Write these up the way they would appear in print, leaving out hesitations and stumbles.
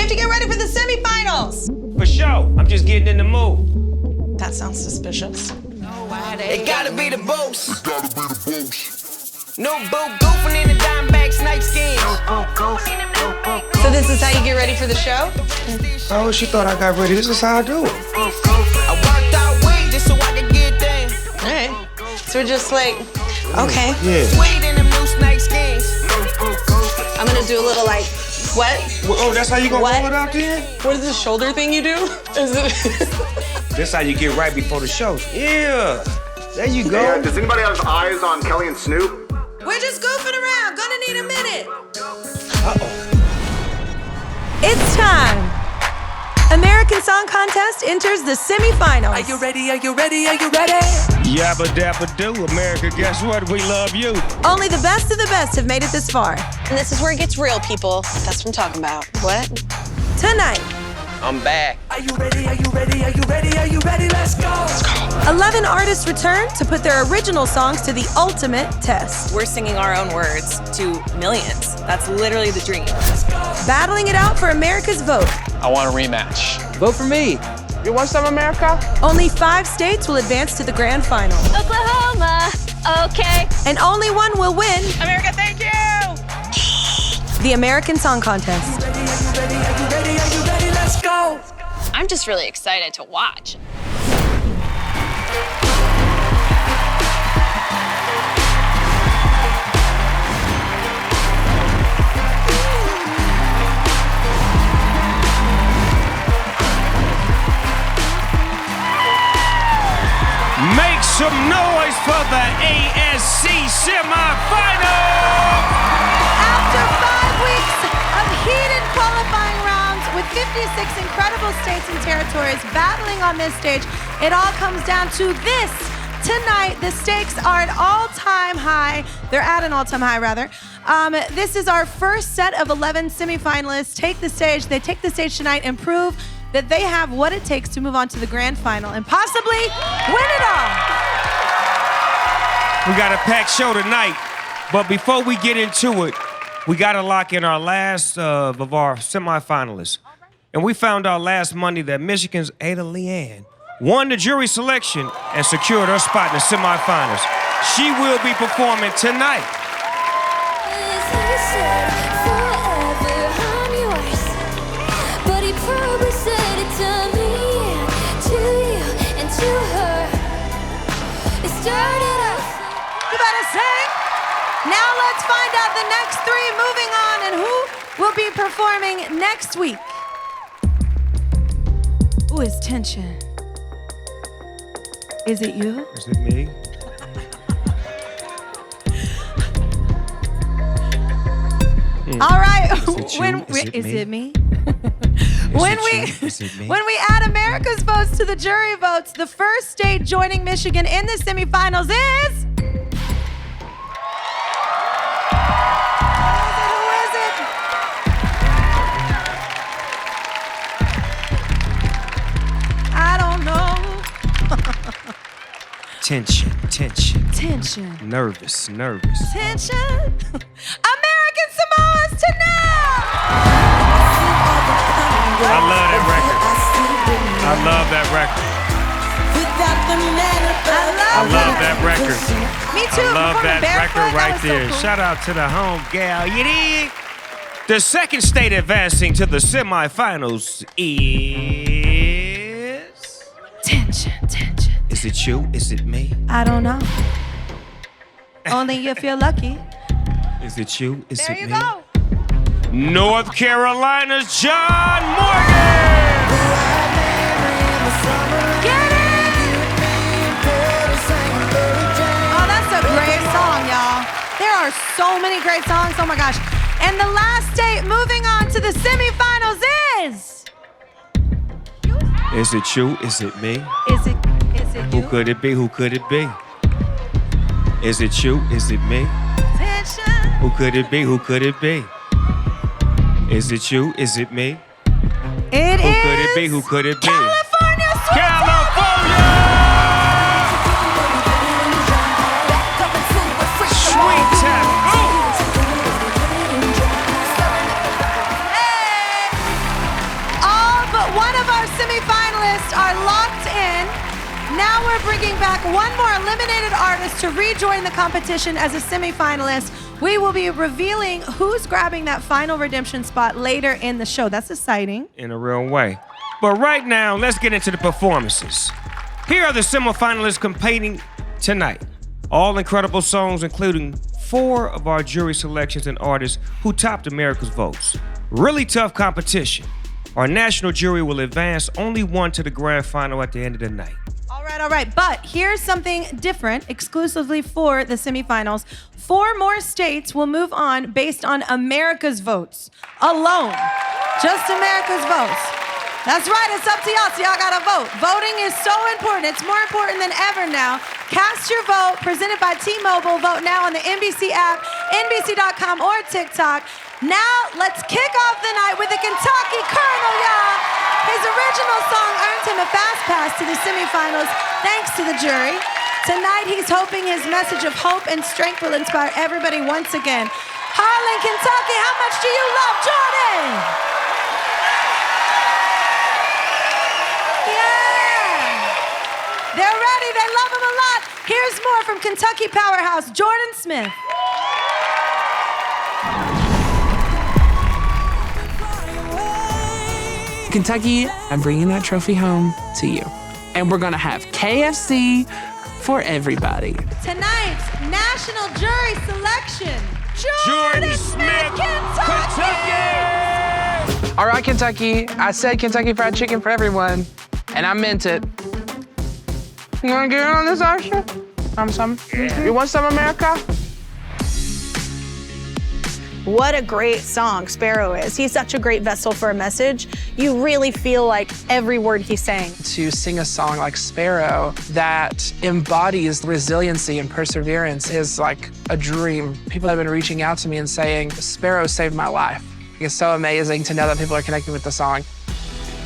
have to get ready for the semifinals. For sure. I'm just getting in the mood. That sounds suspicious. It gotta be the boss. No boat goofing in the dime bag snake skin. So this is how you get ready for the show? Oh, she thought I got ready. This is how I do it. I worked out weed just so I could get there. All right. So we're just like, okay. Yeah. Weed in them new snake skins. I'm gonna do a little like, what? Oh, that's how you gonna What? roll it out then? What is the shoulder thing you do? Is it? That's how you get right before the show. Yeah. There you go. Yeah, does anybody have eyes on Kelly and Snoop? We're just goofing around. Gonna need a minute. Uh-oh. It's time. American Song Contest enters the semifinals. Are you ready? Are you ready? Are you ready? Yabba dabba do, America, guess what? We love you. Only the best of the best have made it this far. And this is where it gets real, people. That's what I'm talking about. What? Tonight, I'm back. Are you ready? Are you ready? Are you ready? Are you ready? Let's go. 11 artists return to put their original songs to the ultimate test. We're singing our own words to millions. That's literally the dream. Battling it out for America's vote. I want a rematch. Vote for me. You want some, America? Only 5 states will advance to the grand final. Oklahoma, okay. And only one will win America, thank you. the American Song Contest. Are you ready? Are you ready? Are you ready? Let's go. I'm just really excited to watch. Make some noise for the ASC semifinal! After 5 weeks of heated qualifying rounds with 56 incredible states and territories battling on this stage, it all comes down to this. Tonight, the stakes are at all-time high. They're at an all-time high, rather. This is our first set of 11 semifinalists take the stage. They take the stage tonight and prove that they have what it takes to move on to the grand final and possibly win it all. We got a packed show tonight, but before we get into it, we got to lock in our last of our semifinalists. And we found out last Monday that Michigan's LeAnn won the jury selection and secured her spot in the semifinals. She will be performing tonight. You better sing. Now let's find out the next 3 moving on and who will be performing next week. Ooh, it's tension. Is it you? Is it me? All right. Is it you? Is it me? Is it me? When we add America's votes to the jury votes, the first state joining Michigan in the semifinals is... Who is it? I don't know. Tension. Tension. Nervous. Tension. American Samoa's tonight. I love that record. I love that record. I love that record. Me too. I love that Barefoot, record right was so there. cool. Shout out to the home gal. You dig? The second state advancing to the semifinals is... Tension. Is it you? Is it me? I don't know. Only if you're lucky. Is it you? Is There it you me? go. North Carolina's John Morgan! Get it! Oh, that's a great song, y'all. There are so many great songs. Oh my gosh. And the last state moving on to the semifinals is... Is it you? Is it me? Is it you? Who could it be? Who could it be? Is it you? Is it me? Tension. Who could it be? Who could it be? Is it you? Is it me? It Who is... could it be? Who could it be? California Sweet California! Sweet tap. Oh! Hey! now we're bringing back one more eliminated artist to rejoin the competition as a semifinalist. We will be revealing who's grabbing that final redemption spot later in the show. That's exciting. In a real way. But right now, let's get into the performances. Here are the semifinalists competing tonight. All incredible songs, including 4 of our jury selections and artists who topped America's votes. Really tough competition. Our national jury will advance only one to the grand final at the end of the night. All right. But here's something different, exclusively for the semifinals. 4 more states will move on based on America's votes alone. Just America's votes. That's right, it's up to y'all, so y'all gotta vote. Voting is so important. It's more important than ever now. Cast your vote, presented by T-Mobile. Vote now on the NBC app, NBC.com, or TikTok. Now, let's kick off the night with the Kentucky Colonel, y'all. His original song earned him a fast pass to the semifinals, thanks to the jury. Tonight, he's hoping his message of hope and strength will inspire everybody once again. Harlan, Kentucky, how much do you love Jordan? They're ready, they love him a lot. Here's more from Kentucky powerhouse, Jordan Smith. Kentucky, I'm bringing that trophy home to you. And we're gonna have KFC for everybody. Tonight's national jury selection, Jordan Smith, Kentucky! All right, Kentucky, I said Kentucky Fried Chicken for everyone, and I meant it. You wanna get in on this action? You want some, America? What a great song Sparrow is. He's such a great vessel for a message. You really feel like every word he's saying. To sing a song like Sparrow that embodies resiliency and perseverance is like a dream. People have been reaching out to me and saying, Sparrow saved my life. It's so amazing to know that people are connecting with the song.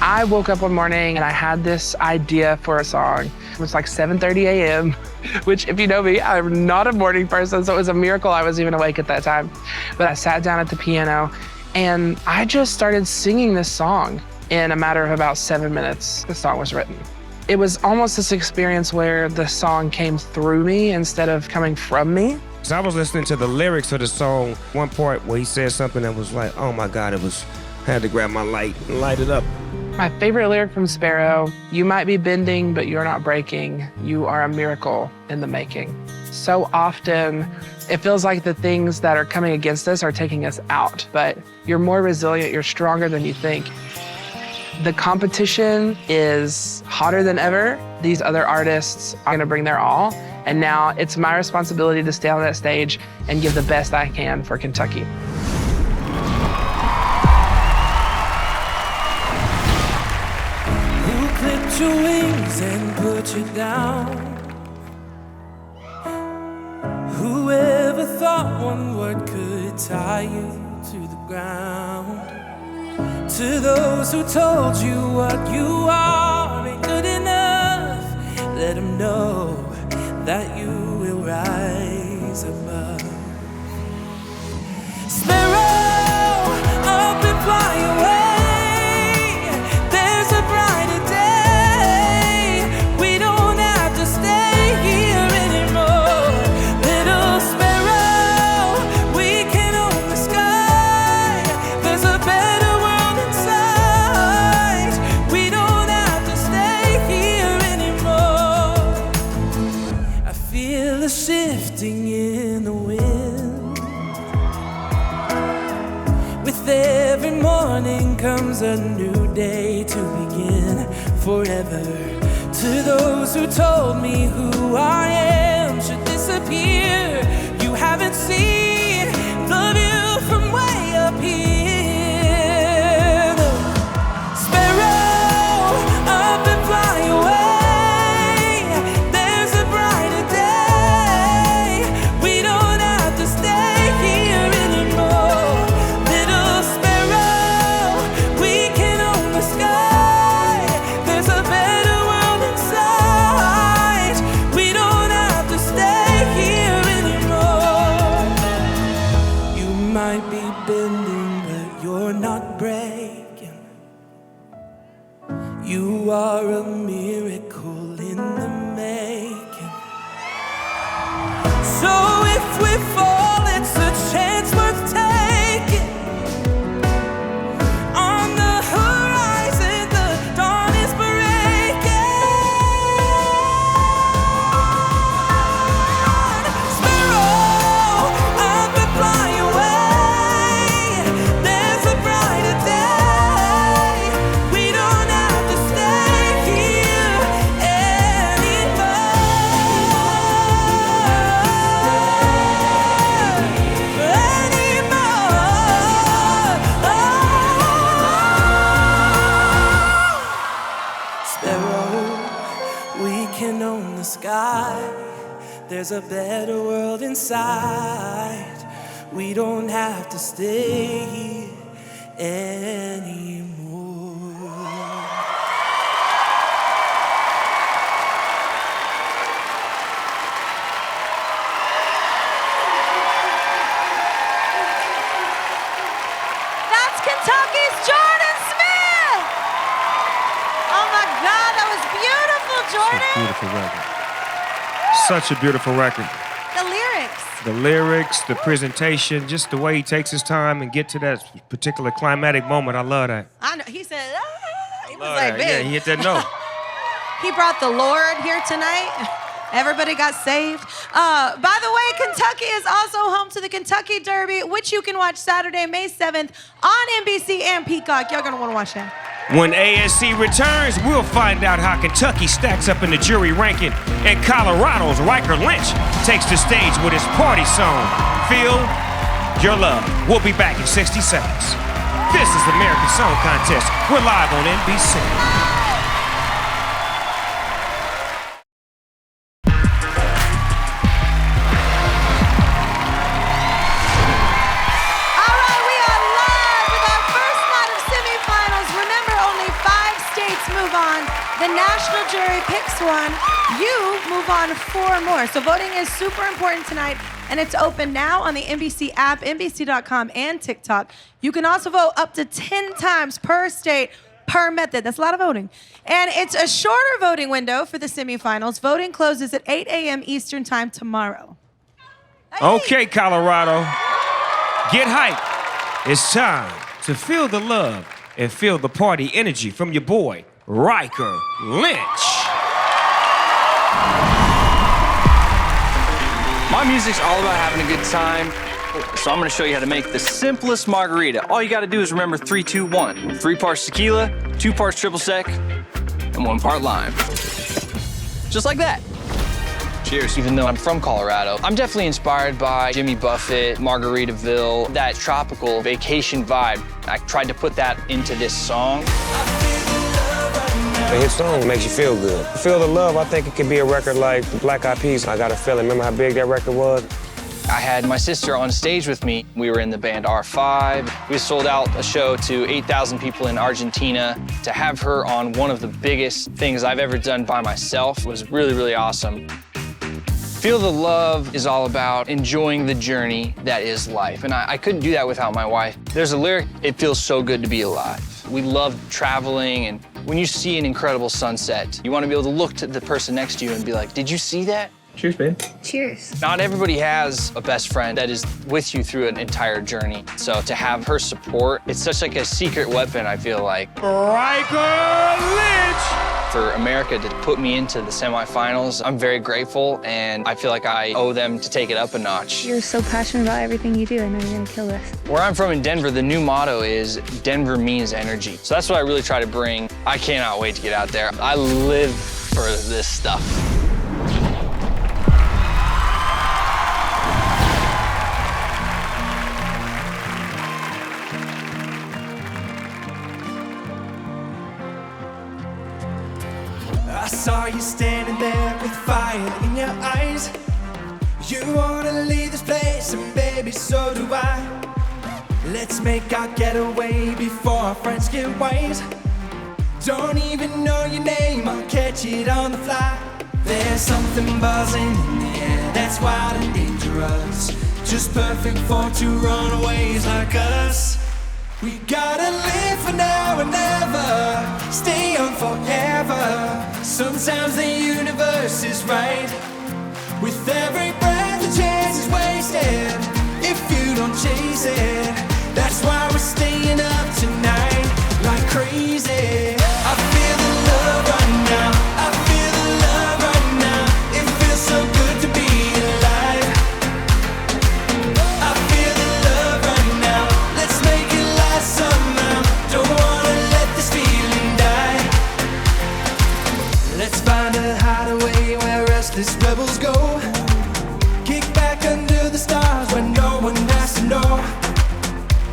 I woke up one morning and I had this idea for a song. It was like 7:30 a.m., which if you know me, I'm not a morning person, so it was a miracle I was even awake at that time. But I sat down at the piano and I just started singing this song. In a matter of about 7 minutes, the song was written. It was almost this experience where the song came through me instead of coming from me. So I was listening to the lyrics of the song, one part where he said something that was like, oh my God, I had to grab my light and light it up. My favorite lyric from Sparrow, you might be bending, but you're not breaking. You are a miracle in the making. So often, it feels like the things that are coming against us are taking us out, but you're more resilient, you're stronger than you think. The competition is hotter than ever. These other artists are gonna bring their all, and now it's my responsibility to stay on that stage and give the best I can for Kentucky. Clipped your wings and put you down. Whoever thought one word could tie you to the ground? To those who told you what you are ain't good enough, let them know that you will rise above. Sparrow, up and fly away. Shifting in the wind. With every morning comes a new day to begin forever. To those who told me who I am should disappear, you haven't seen the view from way up here. Sparrow, up and fly away. Here So if we fall, it's a chance worth taking. On the horizon, the dawn is breaking. Sparrow, I've been flying away. There's a brighter day. We don't have to stay here Sparrow, we can own the sky. There's a better world inside. We don't have to stay here anymore. That's Kentucky's Jordan Smith. Oh my God, that was beautiful, Jordan. Beautiful record. Such a beautiful record. The lyrics. The lyrics, the presentation, just the way he takes his time and get to that particular climatic moment. I love that. I know. He said, he was Love like, that. Yeah, big. he hit that note. He brought the Lord here tonight. Everybody got saved. By the way, Kentucky is also home to the Kentucky Derby, which you can watch Saturday, May 7th on NBC and Peacock. Y'all gonna wanna watch that. When ASC returns, we'll find out how Kentucky stacks up in the jury ranking, and Colorado's Riker Lynch takes the stage with his party song, Feel Your Love. We'll be back in 60 seconds. This is the American Song Contest. We're live on NBC. All right, we are live with our first night of semifinals. Remember, only 5 states move on. The national jury picks one. You move on 4 more. So voting is super important tonight, and it's open now on the NBC app, NBC.com, and TikTok. You can also vote up to 10 times per state, per method. That's a lot of voting. And it's a shorter voting window for the semifinals. Voting closes at 8 a.m. Eastern time tomorrow. Okay, Colorado, get hyped. It's time to feel the love and feel the party energy from your boy, Riker Lynch. My music's all about having a good time, so I'm gonna show you how to make the simplest margarita. All you gotta do is remember 3, 2, 1. 3 parts tequila, 2 parts triple sec, and 1 part lime. Just like that. Cheers. Even though I'm from Colorado, I'm definitely inspired by Jimmy Buffett, Margaritaville, that tropical vacation vibe. I tried to put that into this song. A hit song makes you feel good. Feel the love, I think it could be a record like the Black Eyed Peas, I Got a Feeling. Remember how big that record was? I had my sister on stage with me. We were in the band R5. We sold out a show to 8,000 people in Argentina. To have her on one of the biggest things I've ever done by myself was really, really awesome. Feel the Love is all about enjoying the journey that is life, and I couldn't do that without my wife. There's a lyric, it feels so good to be alive. We love traveling, and when you see an incredible sunset, you want to be able to look to the person next to you and be like, did you see that? Cheers, babe. Cheers. Not everybody has a best friend that is with you through an entire journey. So to have her support, it's such like a secret weapon, I feel like. Riker Lynch! For America to put me into the semifinals, I'm very grateful, and I feel like I owe them to take it up a notch. You're so passionate about everything you do. I know you're gonna kill this. Where I'm from in Denver, the new motto is Denver means energy. So that's what I really try to bring. I cannot wait to get out there. I live for this stuff. I saw you standing there with fire in your eyes. You wanna leave this place, and baby, so do I. Let's make our getaway before our friends get wise. Don't even know your name, I'll catch it on the fly. There's something buzzing in the air that's wild and dangerous, just perfect for 2 runaways like us. We gotta live for now and never, stay on forever. Sometimes the universe is right. With every breath a chance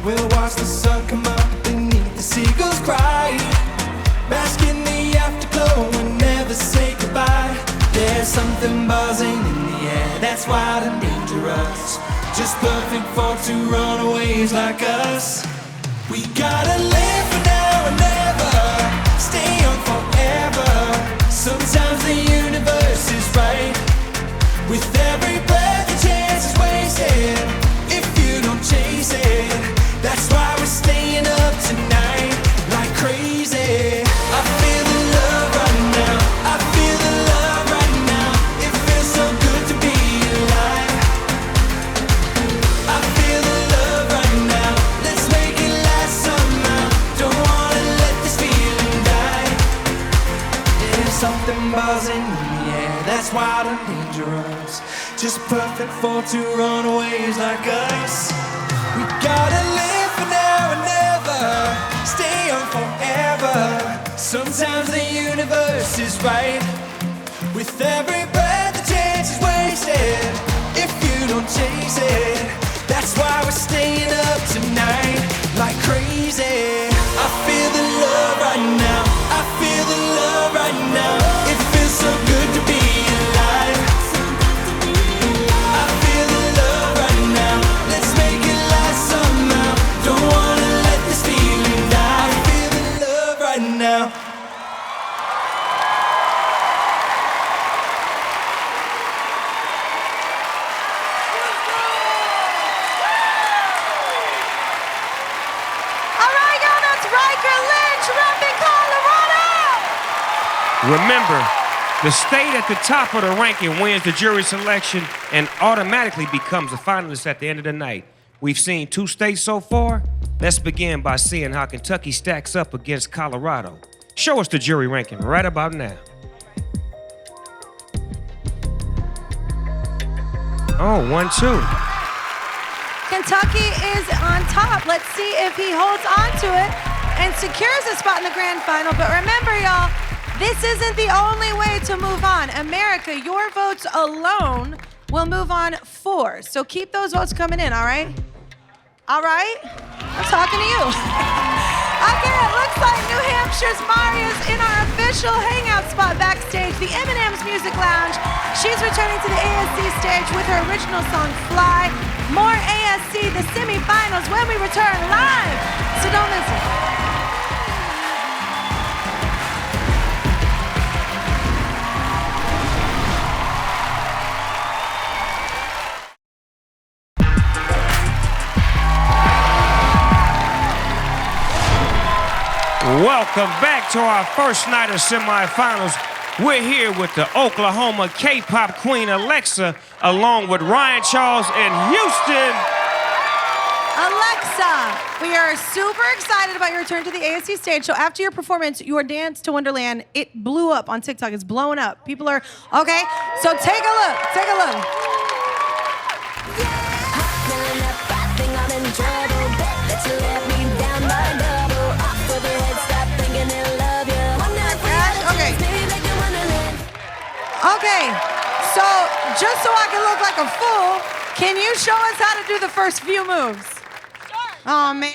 We'll watch the sun come up beneath the seagulls cry. Bask in the afterglow and never say goodbye. There's something buzzing in the air that's wild and dangerous, just perfect for two runaways like us. We gotta live for now and never, stay young forever. Sometimes the universe is right. With every breath the chance is wasted if you don't chase it. That's why we're staying up tonight like crazy. I feel the love right now, I feel the love right now. It feels so good to be alive. I feel the love right now, let's make it last somehow. Don't wanna let this feeling die. There's something buzzing in the air that's wild and dangerous, just perfect for two runaways like us. We gotta live for now and never, stay young forever. Sometimes the universe is right. With every breath the chance is wasted if you don't chase it. That's why we're staying up tonight like crazy. I feel the love right now, I feel the love right now. It feels so good to be alive. I feel the love right now, let's make it last somehow. Don't wanna let this feeling die. I feel the love right now. All right, y'all, that's Riker Lynch repping Colorado. Remember, the state at the top of the ranking wins the jury selection and automatically becomes a finalist at the end of the night. We've seen 2 states so far. Let's begin by seeing how Kentucky stacks up against Colorado. Show us the jury ranking right about now. Oh, 1-2. Kentucky is on top. Let's see if he holds on to it and secures a spot in the grand final. But remember, y'all, this isn't the only way to move on. America, your votes alone will move on 4. So keep those votes coming in, all right? All right? I'm talking to you. Okay, it looks like New Hampshire's Maria's in our official hangout spot backstage, the M&M's Music Lounge. She's returning to the ASC stage with her original song, Fly. More ASC, the semifinals, when we return live. So don't miss it. Welcome back to our first night of semifinals. We're here with the Oklahoma K-pop queen Alexa, along with Ryan Charles and Hueston. Alexa, we are super excited about your return to the ASC stage. So after your performance, your dance to Wonderland, it blew up on TikTok. It's blowing up. People are, okay, so take a look, take a look. Okay, so just so I can look like a fool, can you show us how to do the first few moves? Sure. Oh, man.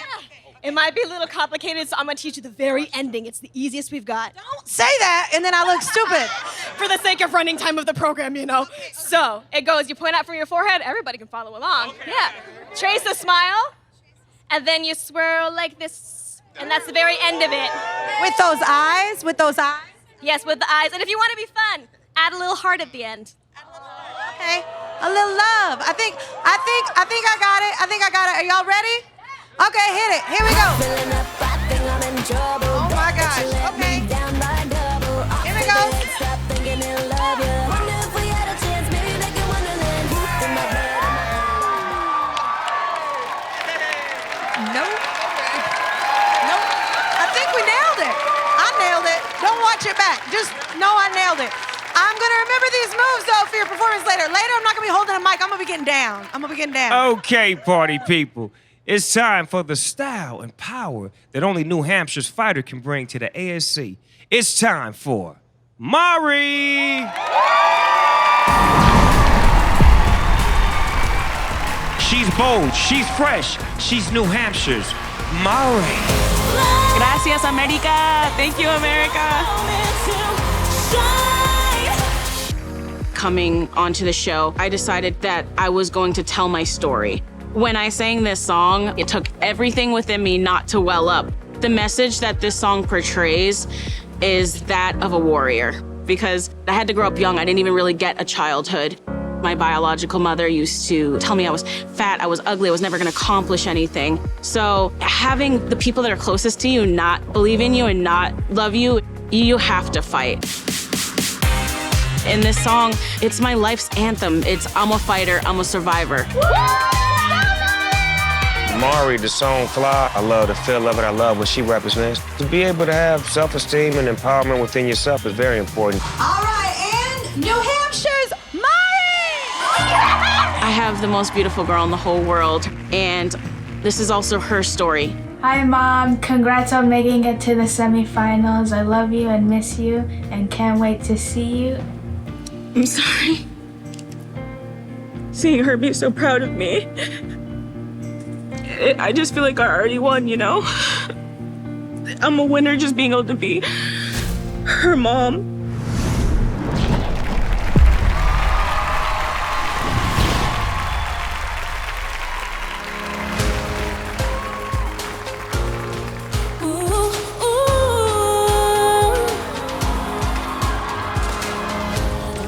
It might be a little complicated, so I'm gonna teach you the very ending. It's the easiest we've got. Don't say that, and then I look stupid. For the sake of running time of the program, you know. So it goes, you point out from your forehead, everybody can follow along. Okay. Yeah. Trace a smile, and then you swirl like this, and that's the very end of it. With those eyes? With those eyes? Yes, with the eyes. And if you want to be fun, add a little heart at the end. Okay, a little love. I think I got it. I think I got it. Are y'all ready? Okay, hit it. Here we go. Oh my gosh. Okay. Here we go. Nope. Nope. I think we nailed it. I nailed it. Don't watch it back. Just know I nailed it. I'm gonna remember these moves though for your performance later. Later, I'm not gonna be holding a mic. I'm gonna be getting down. Okay, party people. It's time for the style and power that only New Hampshire's fighter can bring to the ASC. It's time for Mari. She's bold, she's fresh, she's New Hampshire's Mari. Gracias, America. Thank you, America. Coming onto the show, I decided that I was going to tell my story. When I sang this song, it took everything within me not to well up. The message that this song portrays is that of a warrior, because I had to grow up young. I didn't even really get a childhood. My biological mother used to tell me I was fat, I was ugly, I was never gonna accomplish anything. So having the people that are closest to you not believe in you and not love you, you have to fight. In this song, it's my life's anthem. It's I'm a fighter, I'm a survivor. Mari, the song Fly, I love the feel of it. I love what she represents. To be able to have self-esteem and empowerment within yourself is very important. All right, and New Hampshire's Mari! I have the most beautiful girl in the whole world, and this is also her story. Hi, Mom. Congrats on making it to the semifinals. I love you and miss you and can't wait to see you. I'm sorry. Seeing her be so proud of me. I just feel like I already won, you know? I'm a winner just being able to be her mom.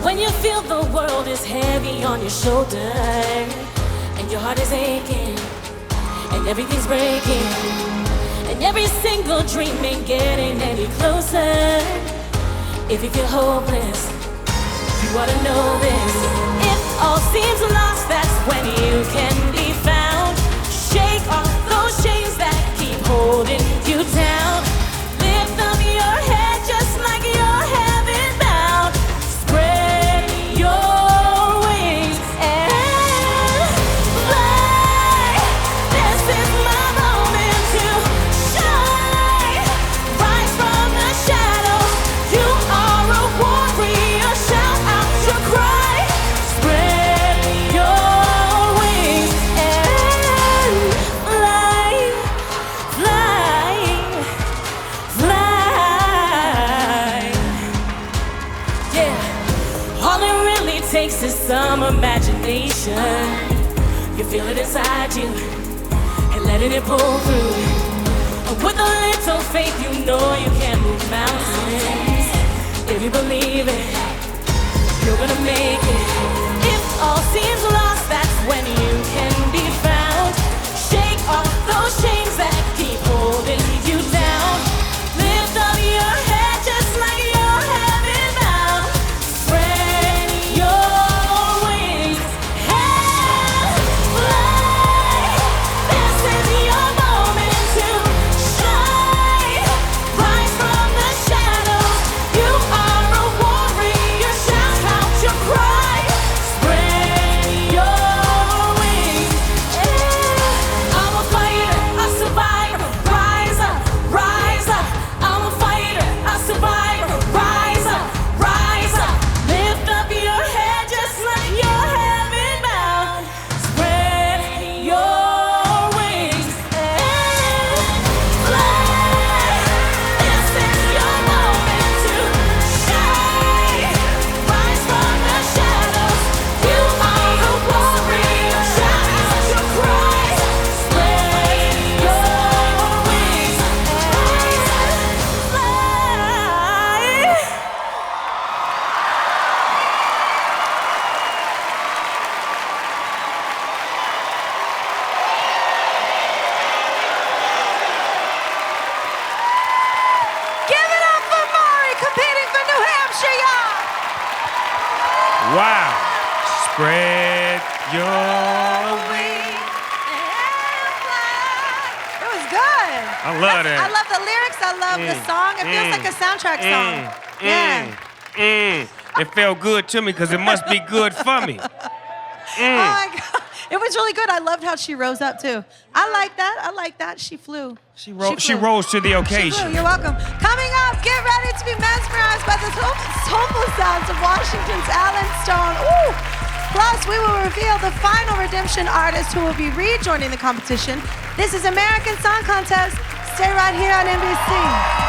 When you feel the world is heavy on your shoulder and your heart is aching and everything's breaking and every single dream ain't getting any closer. If you feel hopeless, you ought to know this. If all seems lost, that's when you can be found. Shake off those chains that keep holding you down. Lift up your head just like you're heaven bound. Spread your wings and fly. This is my moment to shine. Rise from the shadows. You are a warrior. Shout out your cry. Spread your wings and fly, fly, fly. Yeah. All it really takes is some imagination. You feel it inside you and letting it pull through. And with a little faith, you know you can move mountains. If you believe it, you're gonna make it. If all seems lost, that's when you can be found. Shake off those chains that keep holding you down. Lift up your head just like you're heaven bound. Spread your wings and fly. This is your moment to shine. Rise from the shadows. You are a warrior. Shout out your cry. Spread your wings. I'm a fighter, a survivor. Rise up, rise up. I'm a fighter, a survivor. Rise up, rise up. Lift up your head just like you're heaven bound. Spread your wings and fly. This is your moment to shine. Rise from the shadows. You are a warrior. Shout out your cry. Spread your wings and fly. Give it up for Mari competing for New Hampshire, y'all. Wow. Spread your wings. It was good. I love that. I love the lyrics. I love the song. It feels like a soundtrack song. It felt good to me because it must be good for me. Oh my God. It was really good. I loved how she rose up too. I like that. I like that. She flew. She rose to the She occasion. flew. You're welcome. Coming up, get ready to be mesmerized by the soulful sounds of Washington's Alan Stone. Ooh, Plus, we will reveal the final redemption artist who will be rejoining the competition. This is American Song Contest. Stay right here on NBC.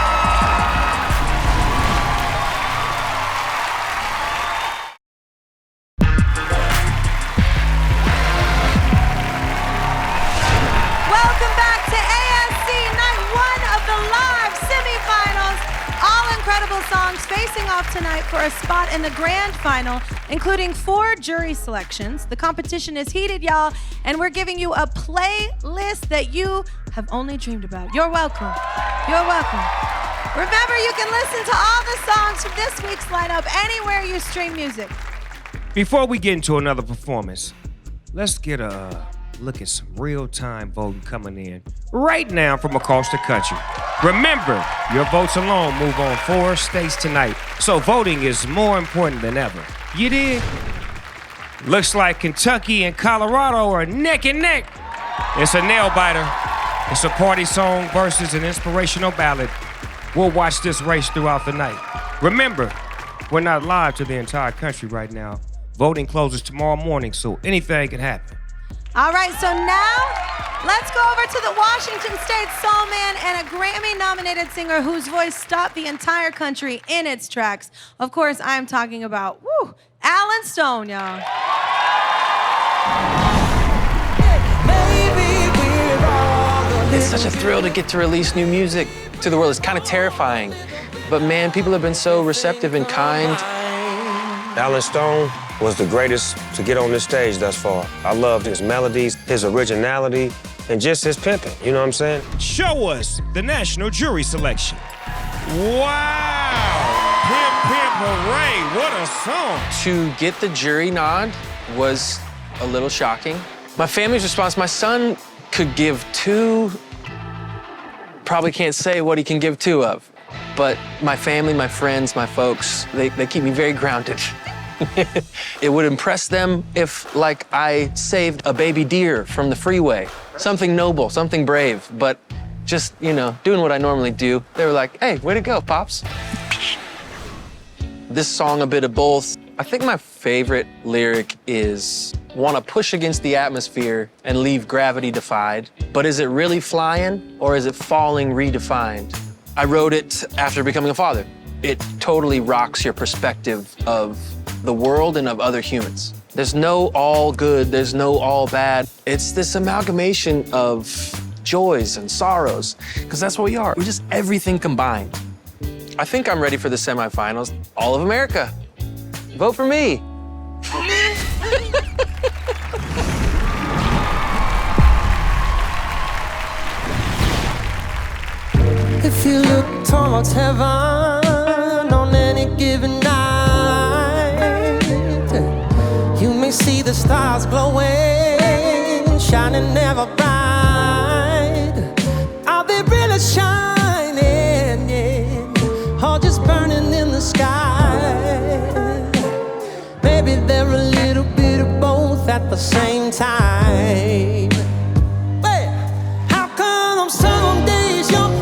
Songs facing off tonight for a spot in the grand final, including 4 jury selections. The competition is heated, y'all, and we're giving you a playlist that you have only dreamed about. You're welcome. You're welcome. Remember, you can listen to all the songs from this week's lineup anywhere you stream music. Before we get into another performance, let's get a look at some real-time voting coming in right now from across the country. Remember, your votes alone move on 4 states tonight, so voting is more important than ever. You dig? Looks like Kentucky and Colorado are neck and neck. It's a nail-biter. It's a party song versus an inspirational ballad. We'll watch this race throughout the night. Remember, we're not live to the entire country right now. Voting closes tomorrow morning, so anything can happen. All right, so now let's go over to the Washington State soul man and a Grammy-nominated singer whose voice stopped the entire country in its tracks. Of course, I'm talking about, Alan Stone, y'all. It's such a thrill to get to release new music to the world. It's kind of terrifying. But man, people have been so receptive and kind. Alan Stone was the greatest to get on this stage thus far. I loved his melodies, his originality, and just his pimping, you know what I'm saying? Show us the national jury selection. Wow! Pimp, pimp, hooray, what a song! To get the jury nod was a little shocking. My family's response, my son could give 2, probably can't say what he can give 2 of, but my family, my friends, my folks, they keep me very grounded. It would impress them if, like, I saved a baby deer from the freeway. Something noble, something brave, but just, doing what I normally do. They were like, hey, way to go, Pops. This song, a bit of both. I think my favorite lyric is, want to push against the atmosphere and leave gravity defied, but is it really flying or is it falling redefined? I wrote it after becoming a father. It totally rocks your perspective of the world and of other humans. There's no all good, there's no all bad. It's this amalgamation of joys and sorrows, because that's what we are. We're just everything combined. I think I'm ready for the semifinals. All of America, vote for me. If you look towards heaven on any given night, you may see the stars glowing, shining ever bright. Are they really shining, or just burning in the sky? Maybe they're a little bit of both at the same time. Wait, how come some days you're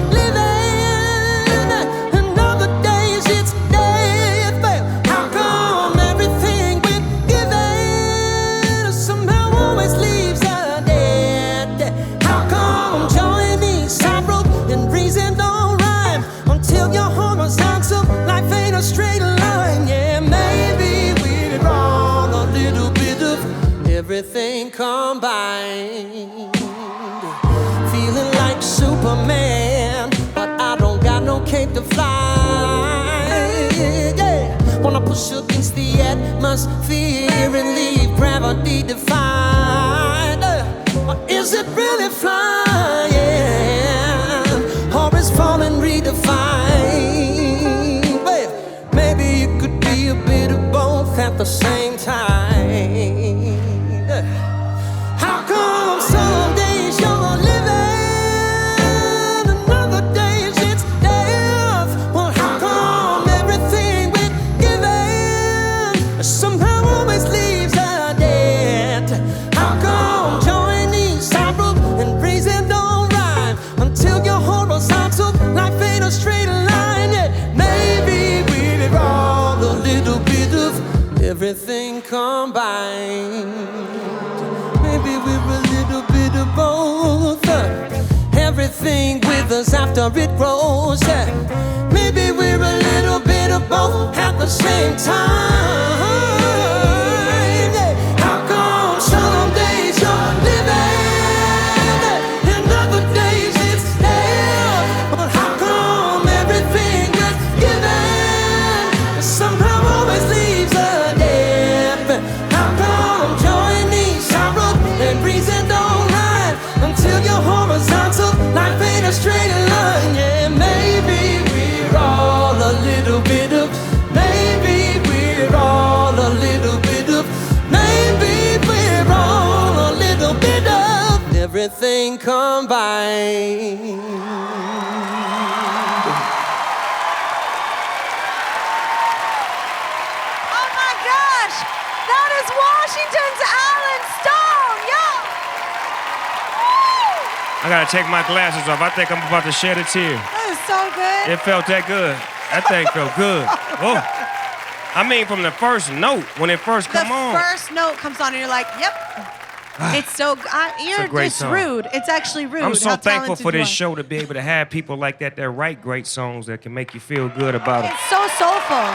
everything combined, feeling like Superman, but I don't got no cape to fly. Yeah, wanna push against the atmosphere and leave gravity defied. Or is it really flying, or is falling redefined? Well, maybe it could be a bit of both at the same time. How come some days you're living and other days it's death? Well, how come everything we're given somehow always leaves us dead? How come joy and sorrow and reason don't rhyme until you're horizontal? Life ain't a straight line yet. Maybe we're all a little bit of everything. combined. Maybe we're a little bit of both. Everything with us after it grows. Maybe we're a little bit of both at the same time. How come some days you're living and other days it's hell? But how come everything gets given somehow always leaves a dip? How come joy needs sorrow and reason don't rhyme until you're horizontal? Life ain't a straight line. Yeah, maybe we're all a little bit of. Maybe we're all a little bit of. Maybe we're all a little bit of everything combined. Oh my gosh, that is Washington's Alan Stone, yo! I gotta take my glasses off. I think I'm about to shed a tear. That is so good. It felt that good. That thing felt good. Oh. I mean, from the first note, when it first come on. The first note comes on and you're like, yep. It's so, you're great just song. rude. It's actually rude. I'm so how thankful talented for you this are. show to be able to have people like that write great songs that can make you feel good about it. It's so soulful.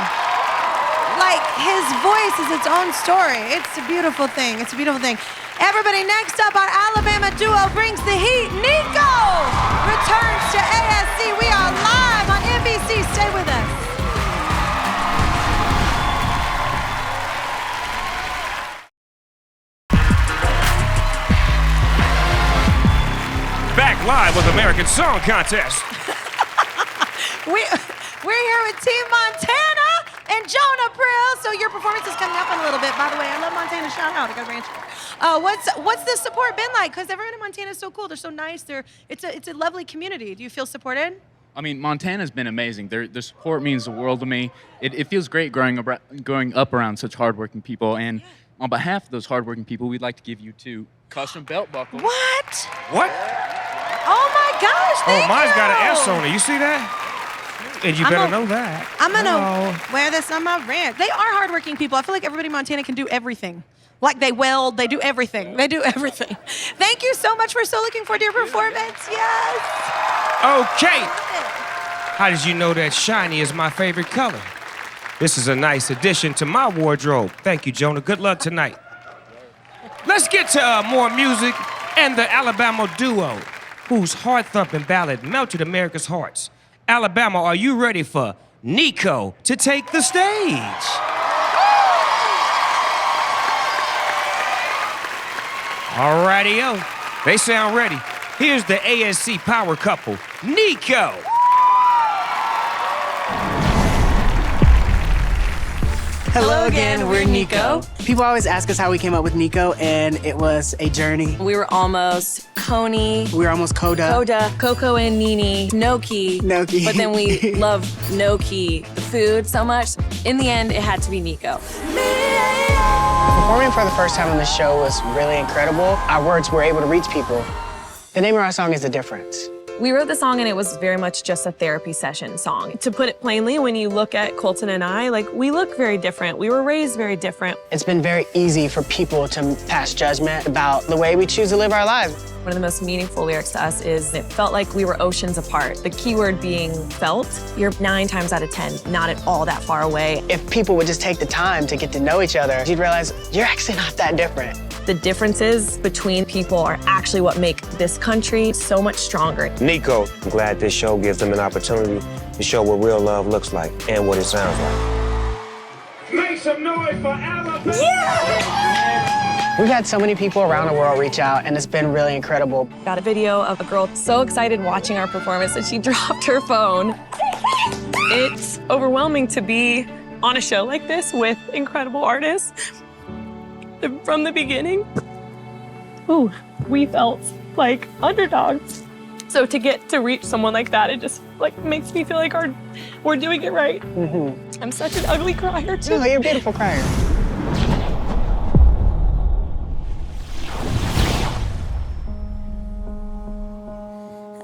Like, his voice is its own story. It's a beautiful thing. It's a beautiful thing. Everybody, next up, our Alabama duo brings the heat. Nico returns to ASC. We are live on NBC. Stay with us. Back live with American Song Contest. We're here with Team Montana and Jonah Prill. So your performance is coming up in a little bit. By the way, I love Montana. Shout out. I got a ranch. What's the support been like? Because everyone in Montana is so cool. They're so nice. It's a lovely community. Do you feel supported? I mean, Montana's been amazing. Their support means the world to me. It feels great growing up around such hardworking people. And on behalf of those hardworking people, we'd like to give you 2 custom belt buckles. What? What? Oh my gosh, thank mine's you. got an S on it. You see that? And you better know that. I'm gonna wear this on my ranch. They are hardworking people. I feel like everybody in Montana can do everything. Like they weld, they do everything. They do everything. Thank you so much. We're so looking forward to your performance. Yes. Okay. How did you know that shiny is my favorite color? This is a nice addition to my wardrobe. Thank you, Jonah. Good luck tonight. Let's get to more music and the Alabama duo, whose heart-thumping ballad melted America's hearts. Alabama, are you ready for Nico to take the stage? Alrighty-o. They sound ready. Here's the ASC power couple, Nico. Hello again, we're Nico. People always ask us how we came up with Nico, and it was a journey. We were almost Coney. We were almost Coda. Coco and Nini, Noki. But then we love Noki, the food, so much. In the end, it had to be Nico. Performing for the first time on the show was really incredible. Our words were able to reach people. The name of our song is The Difference. We wrote the song and it was very much just a therapy session song. To put it plainly, when you look at Colton and I, we look very different. We were raised very different. It's been very easy for people to pass judgment about the way we choose to live our lives. One of the most meaningful lyrics to us is, it felt like we were oceans apart. The key word being felt. You're 9 times out of 10, not at all that far away. If people would just take the time to get to know each other, you'd realize you're actually not that different. The differences between people are actually what make this country so much stronger. Nico, I'm glad this show gives them an opportunity to show what real love looks like and what it sounds like. Make some noise for Alabama! Yeah! We've had so many people around the world reach out, and it's been really incredible. Got a video of a girl so excited watching our performance that she dropped her phone. It's overwhelming to be on a show like this with incredible artists. From the beginning, we felt like underdogs. So to get to reach someone like that, it just makes me feel like we're doing it right. Mm-hmm. I'm such an ugly crier too. No, you're a beautiful crier.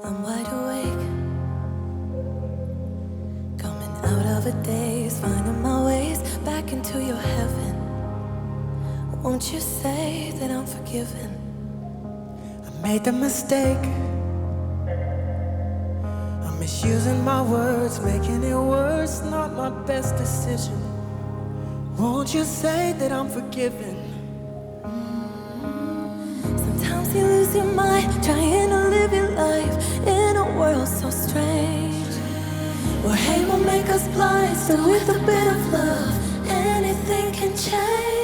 I'm wide awake, coming out of a daze, finding my ways back into your heaven. Won't you say that I'm forgiven? I made the mistake. I'm misusing my words, making it worse. Not my best decision. Won't you say that I'm forgiven? Sometimes you lose your mind, trying to live your life in a world so strange, where hate will make us blind. So with a bit of love, anything can change.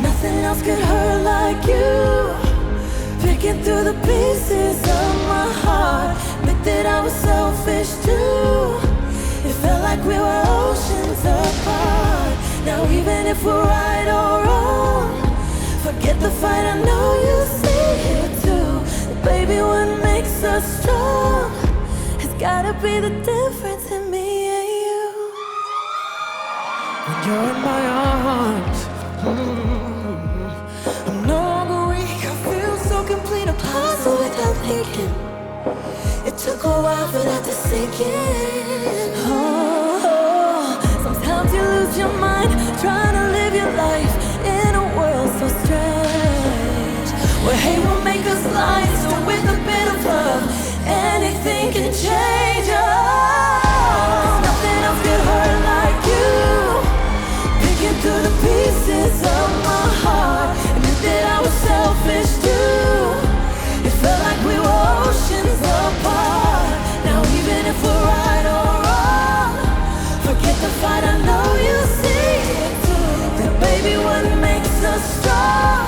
Nothing else could hurt like you. Picking through the pieces of my heart. Admit that I was selfish too. It felt like we were oceans apart. Now even if we're right or wrong, forget the fight, I know you see it too. Baby, what makes us strong has gotta be the difference in me and you. When you're in my arms, I'm no longer weak, I feel so complete. So without thinking, it took a while for that to sink in. Sometimes you lose your mind, trying to live your life in a world so strange, where hate will make us blind. So with a bit of love, anything can change. Nothing else could hurt like you. Picking through the pieces of my heart. Admit that I was selfish too. It felt like we were oceans apart. Now even if we're right or wrong, forget the fight, I know you see it too. That baby, what makes us strong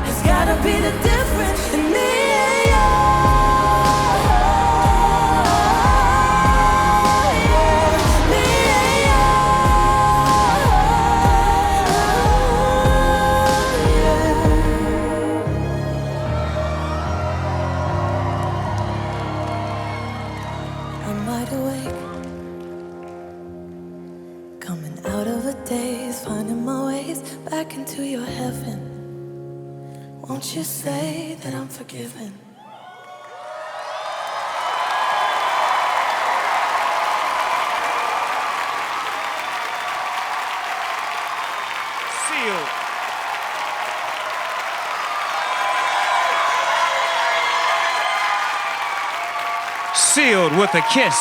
has gotta be the difference in me and you. Me and you. I'm wide awake, coming out of a daze, finding my ways back into your heaven. Won't you say that I'm forgiven? Sealed. Sealed with a kiss.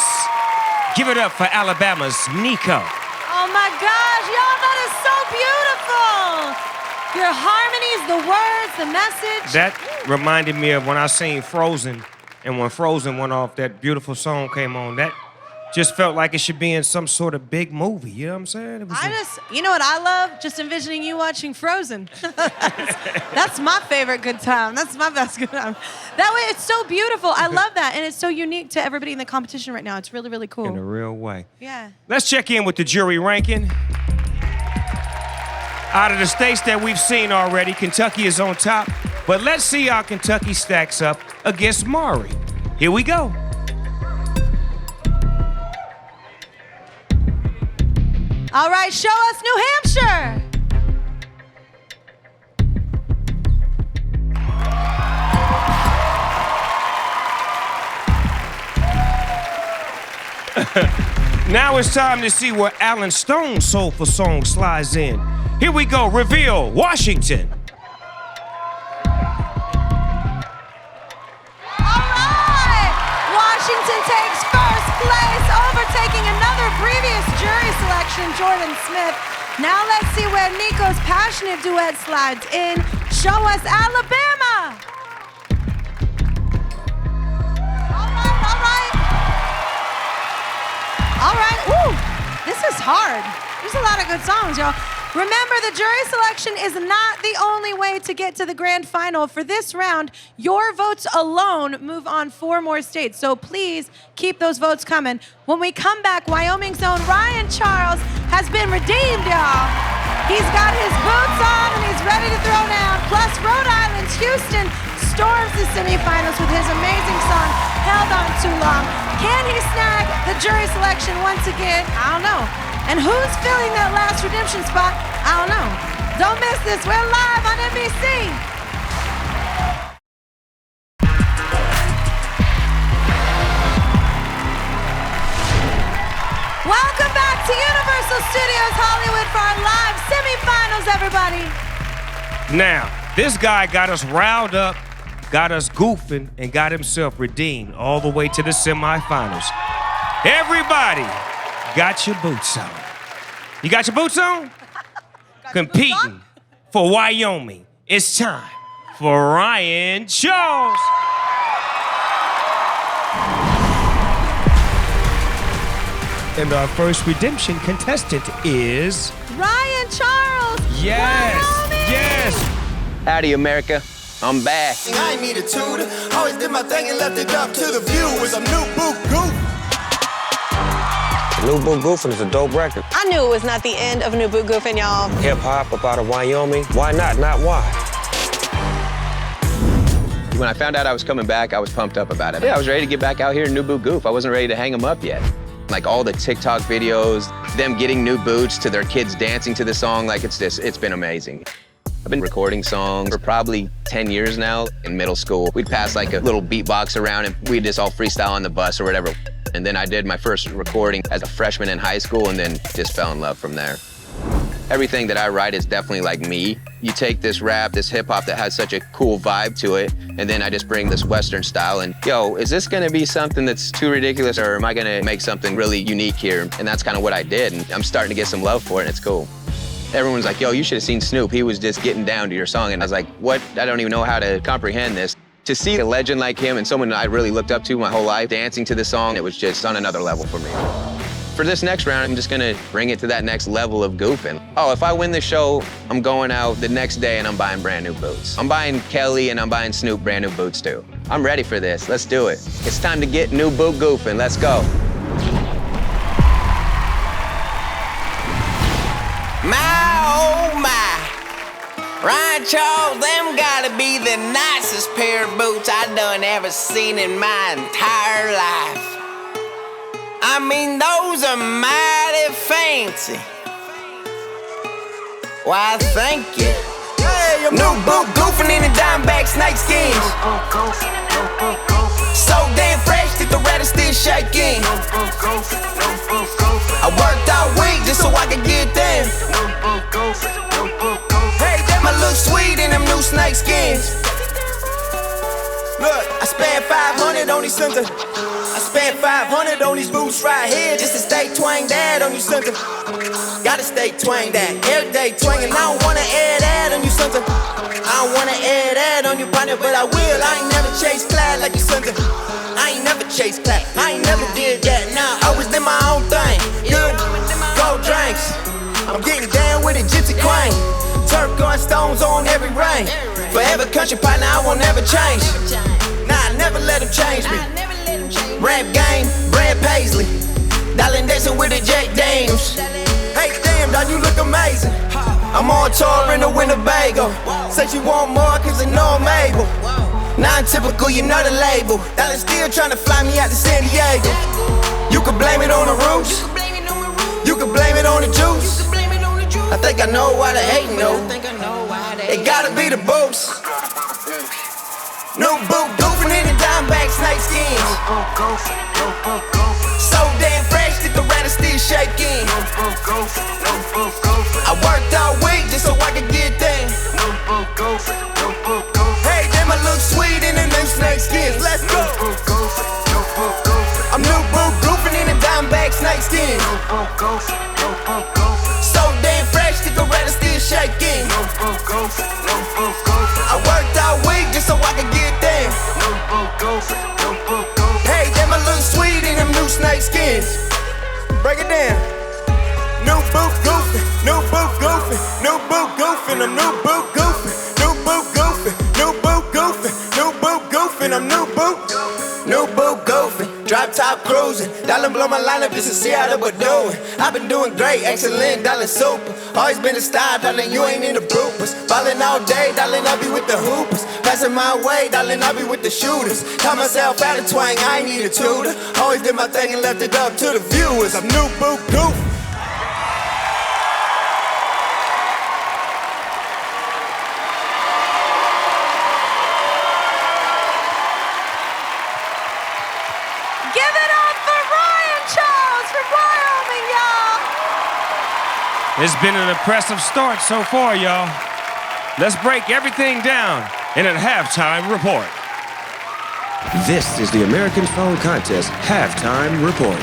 Give it up for Alabama's Nico. Oh my gosh, y'all, that is so beautiful. Your harmonies, the words, the message. That reminded me of when I seen Frozen, and when Frozen went off, that beautiful song came on. That just felt like it should be in some sort of big movie. You know what I'm saying? It was You know what I love? Just envisioning you watching Frozen. That's my favorite good time. That's my best good time. That way, it's so beautiful. I love that, and it's so unique to everybody in the competition right now. It's really, really cool. in a real way. Yeah. Let's check in with the jury ranking. Out of the states that we've seen already, Kentucky is on top, but let's see how Kentucky stacks up against Maury. Here we go. All right, show us New Hampshire. Now it's time to see where Alan Stone's soulful song slides in. Here we go, reveal Washington. All right, Washington takes first place, overtaking another previous jury selection, Jordan Smith. Now let's see where Nico's passionate duet slides in. Show us Alabama. All right, woo, this is hard. There's a lot of good songs, y'all. Remember, the jury selection is not the only way to get to the grand final. For this round, your votes alone move on 4 more states, so please keep those votes coming. When we come back, Wyoming's own Ryan Charles has been redeemed, y'all. He's got his boots on and he's ready to throw down. Plus, Rhode Island's Hueston storms the semifinals with his amazing song, Held On Too Long. Can he snag the jury selection once again? I don't know. And who's filling that last redemption spot? I don't know. Don't miss this. We're live on NBC. Welcome back to Universal Studios Hollywood for our live semifinal Charles, everybody. Now, this guy got us riled up, got us goofing, and got himself redeemed all the way to the semifinals. Everybody got your boots on. You got your boots on? Competing for Wyoming. It's time for Ryan Charles. And our first redemption contestant is... Ryan Charles. Yes, Wyoming. yes. Howdy, America. I'm back. I ain't need a tutor. Always did my thing and left it up to the viewers. I'm New Boo Goof. New Boo Goofin is a dope record. I knew it was not the end of New Boo Goofin, y'all. Hip-hop up out of Wyoming. Why not? Not why. When I found out I was coming back, I was pumped up about it. Yeah, I was ready to get back out here in New Boo Goof. I wasn't ready to hang them up yet. Like all the TikTok videos, them getting new boots to their kids dancing to the song, like it's been amazing. I've been recording songs for probably 10 years now. In middle school, we'd pass like a little beatbox around and we'd just all freestyle on the bus or whatever. And then I did my first recording as a freshman in high school and then just fell in love from there. Everything that I write is definitely like me. You take this rap, this hip hop that has such a cool vibe to it, and then I just bring this Western style and, yo, is this gonna be something that's too ridiculous or am I gonna make something really unique here? And that's kind of what I did, and I'm starting to get some love for it, and it's cool. Everyone's like, yo, you should have seen Snoop. He was just getting down to your song. And I was like, what? I don't even know how to comprehend this. To see a legend like him and someone I really looked up to my whole life dancing to the song, it was just on another level for me. For this next round, I'm just gonna bring it to that next level of goofing. Oh, if I win the show, I'm going out the next day and I'm buying brand new boots. I'm buying Kelly and I'm buying Snoop brand new boots too. I'm ready for this, let's do it. It's time to get New Boo Goofin', let's go. My, oh my. Ryan Charles, them gotta be the nicest pair of boots I done ever seen in my entire life. I mean, those are mighty fancy. Why, thank you. Hey, I'm New Boo Goofin' in the Dimeback snake skins. So damn fresh that the rat is still shaking. I worked all week just so I could get them. Hey, them I look sweet in them new snake skins. Look, I spent 500 on these center. I spent 500 on these boots right here just to stay twanged out on you center. Gotta stay twanged out, every day twanging. I don't wanna air that on you center. I don't wanna air that on your partner, but I will. I ain't never chased cloud like you center. I ain't never chased cloud. I ain't never did that. Nah, I always did my own thing. Good, gold drinks. I'm getting down with a gypsy queen. Turquoise stones on every ring. Forever country partner, I won't never change. Nah, I never let them change me. Rap game, Brad Paisley. Darling dancing with the Jack Daniels. Hey, damn, dog, you look amazing. I'm on tour in the Winnebago. Say she want more cause I know I'm able. Non-typical, you know the label. Darling still trying to fly me out to San Diego. You can blame it on the roots. You can blame it on the juice. I think I know why they hating though. It gotta be the boots. New Boo Goofin' in the Dimeback snake skins. So damn fresh that the rat is still shaking. I worked all week just so I could get there. Hey, them I look sweet in the new snake skins. Let's go. I'm New Boo Goofin' in the Dimeback snake skins. So damn fresh that the rat is still shaking. I worked all week just so I could get there. Hey, them I look sweet in them new snake skins. Break it down. New Boo Goofin', New Boo Goofin', New Boo Goofin', I'm New Boo Goofin', New Boo Goofin', New Boo Goofin', New Boo Goofin', I'm New Boo. New Boo Goofin', drop top cruising. Darling blow my lineup just to see how they were doing. I've been doing great, excellent, darling super. Always been a star, darling, you ain't in the bloopers. Ballin' all day, darling, I be with the hoopers. Passing my way, darling, I be with the shooters. Taught myself how to twang, I ain't need a tutor. Always did my thing and left it up to the viewers. I'm New Boo Goofin'. Give it up for Ryan Charles from Wyoming, y'all. It's been an impressive start so far, y'all. Let's break everything down in a halftime report. This is the American Song Contest halftime report.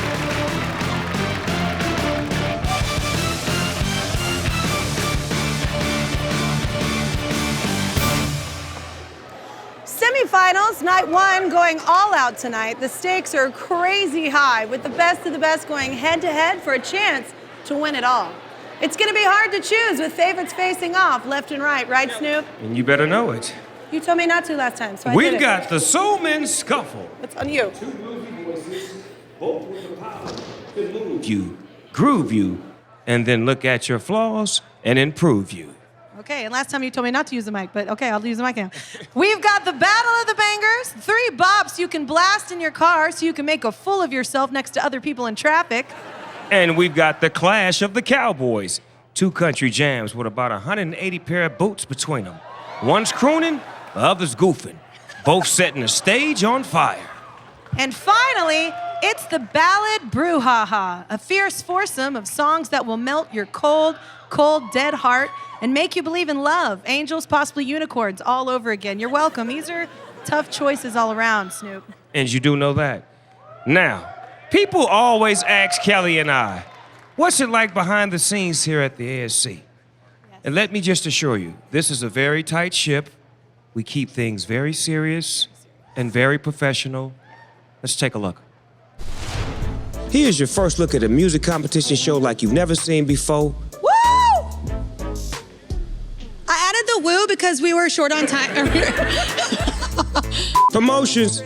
Semifinals, night one, going all out tonight. The stakes are crazy high, with the best of the best going head-to-head for a chance to win it all. It's gonna be hard to choose with favorites facing off left and right, Snoop? And you better know it. You told me not to last time, so I did We've it. got the Soul Men Scuffle. It's on you. Two groovy voices, both with the power to move you, groove you, and then look at your flaws and improve you. Okay, and last time you told me not to use the mic, but okay, I'll use the mic now. We've got the Battle of the Bangers, 3 bops you can blast in your car so you can make a fool of yourself next to other people in traffic. And we've got the Clash of the Cowboys, 2 country jams with about 180 pair of boots between them. One's crooning, the other's goofing, both setting the stage on fire. And finally, it's the Ballad Brouhaha, a fierce foursome of songs that will melt your cold, cold, dead heart and make you believe in love, angels, possibly unicorns, all over again. You're welcome. These are tough choices all around, Snoop. And you do know that. Now, people always ask Kelly and I, what's it like behind the scenes here at the ASC? Yes. And let me just assure you, this is a very tight ship. We keep things very serious and very professional. Let's take a look. Here's your first look at a music competition show like you've never seen before. Woo! I added the woo because we were short on time. Promotions.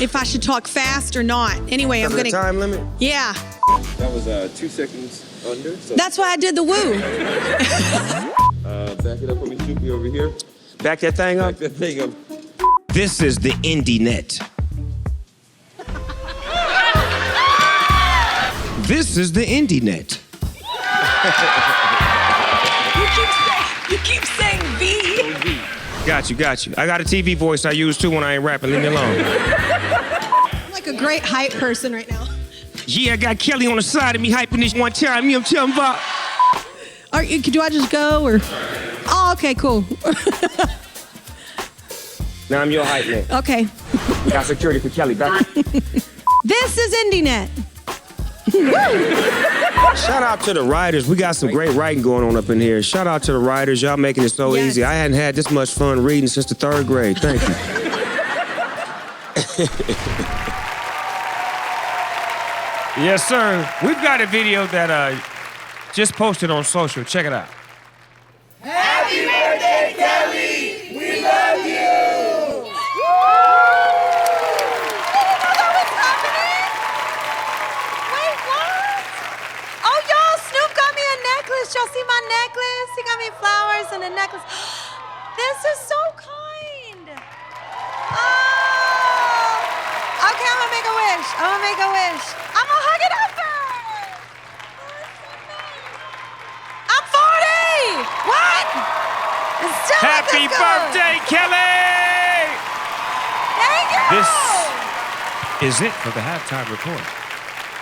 If I should talk fast or not. Anyway, I'm gonna. Time limit? Yeah. That was 2 seconds under. So. That's why I did the woo. Back it up for me, Snoopy, over here. Back that thing up. Back that thing up. This is the Indie Net. This is the Indie Net. You keep saying V. Got you. I got a TV voice I use too when I ain't rapping. Leave me alone. I'm like a great hype person right now. Yeah, I got Kelly on the side of me hyping this one time. You know what I'm talking about? Do I just go or? Oh, okay, cool. Now I'm your hype man. Okay. Got security for Kelly. Back. This is IndieNet. Shout out to the writers. We got some great writing going on up in here. Shout out to the writers. Y'all making it so easy. I hadn't had this much fun reading since the 3rd grade. Thank you. Yes, sir. We've got a video that just posted on social. Check it out. Happy birthday, Kelly! We love you! Y'all see my necklace? He got me flowers and a necklace. This is so kind. Oh. Okay, I'm gonna make a wish. I'm gonna hug it up first. I'm 40. What? It's still Happy birthday, Kelly! Thank you. This is it for the halftime report.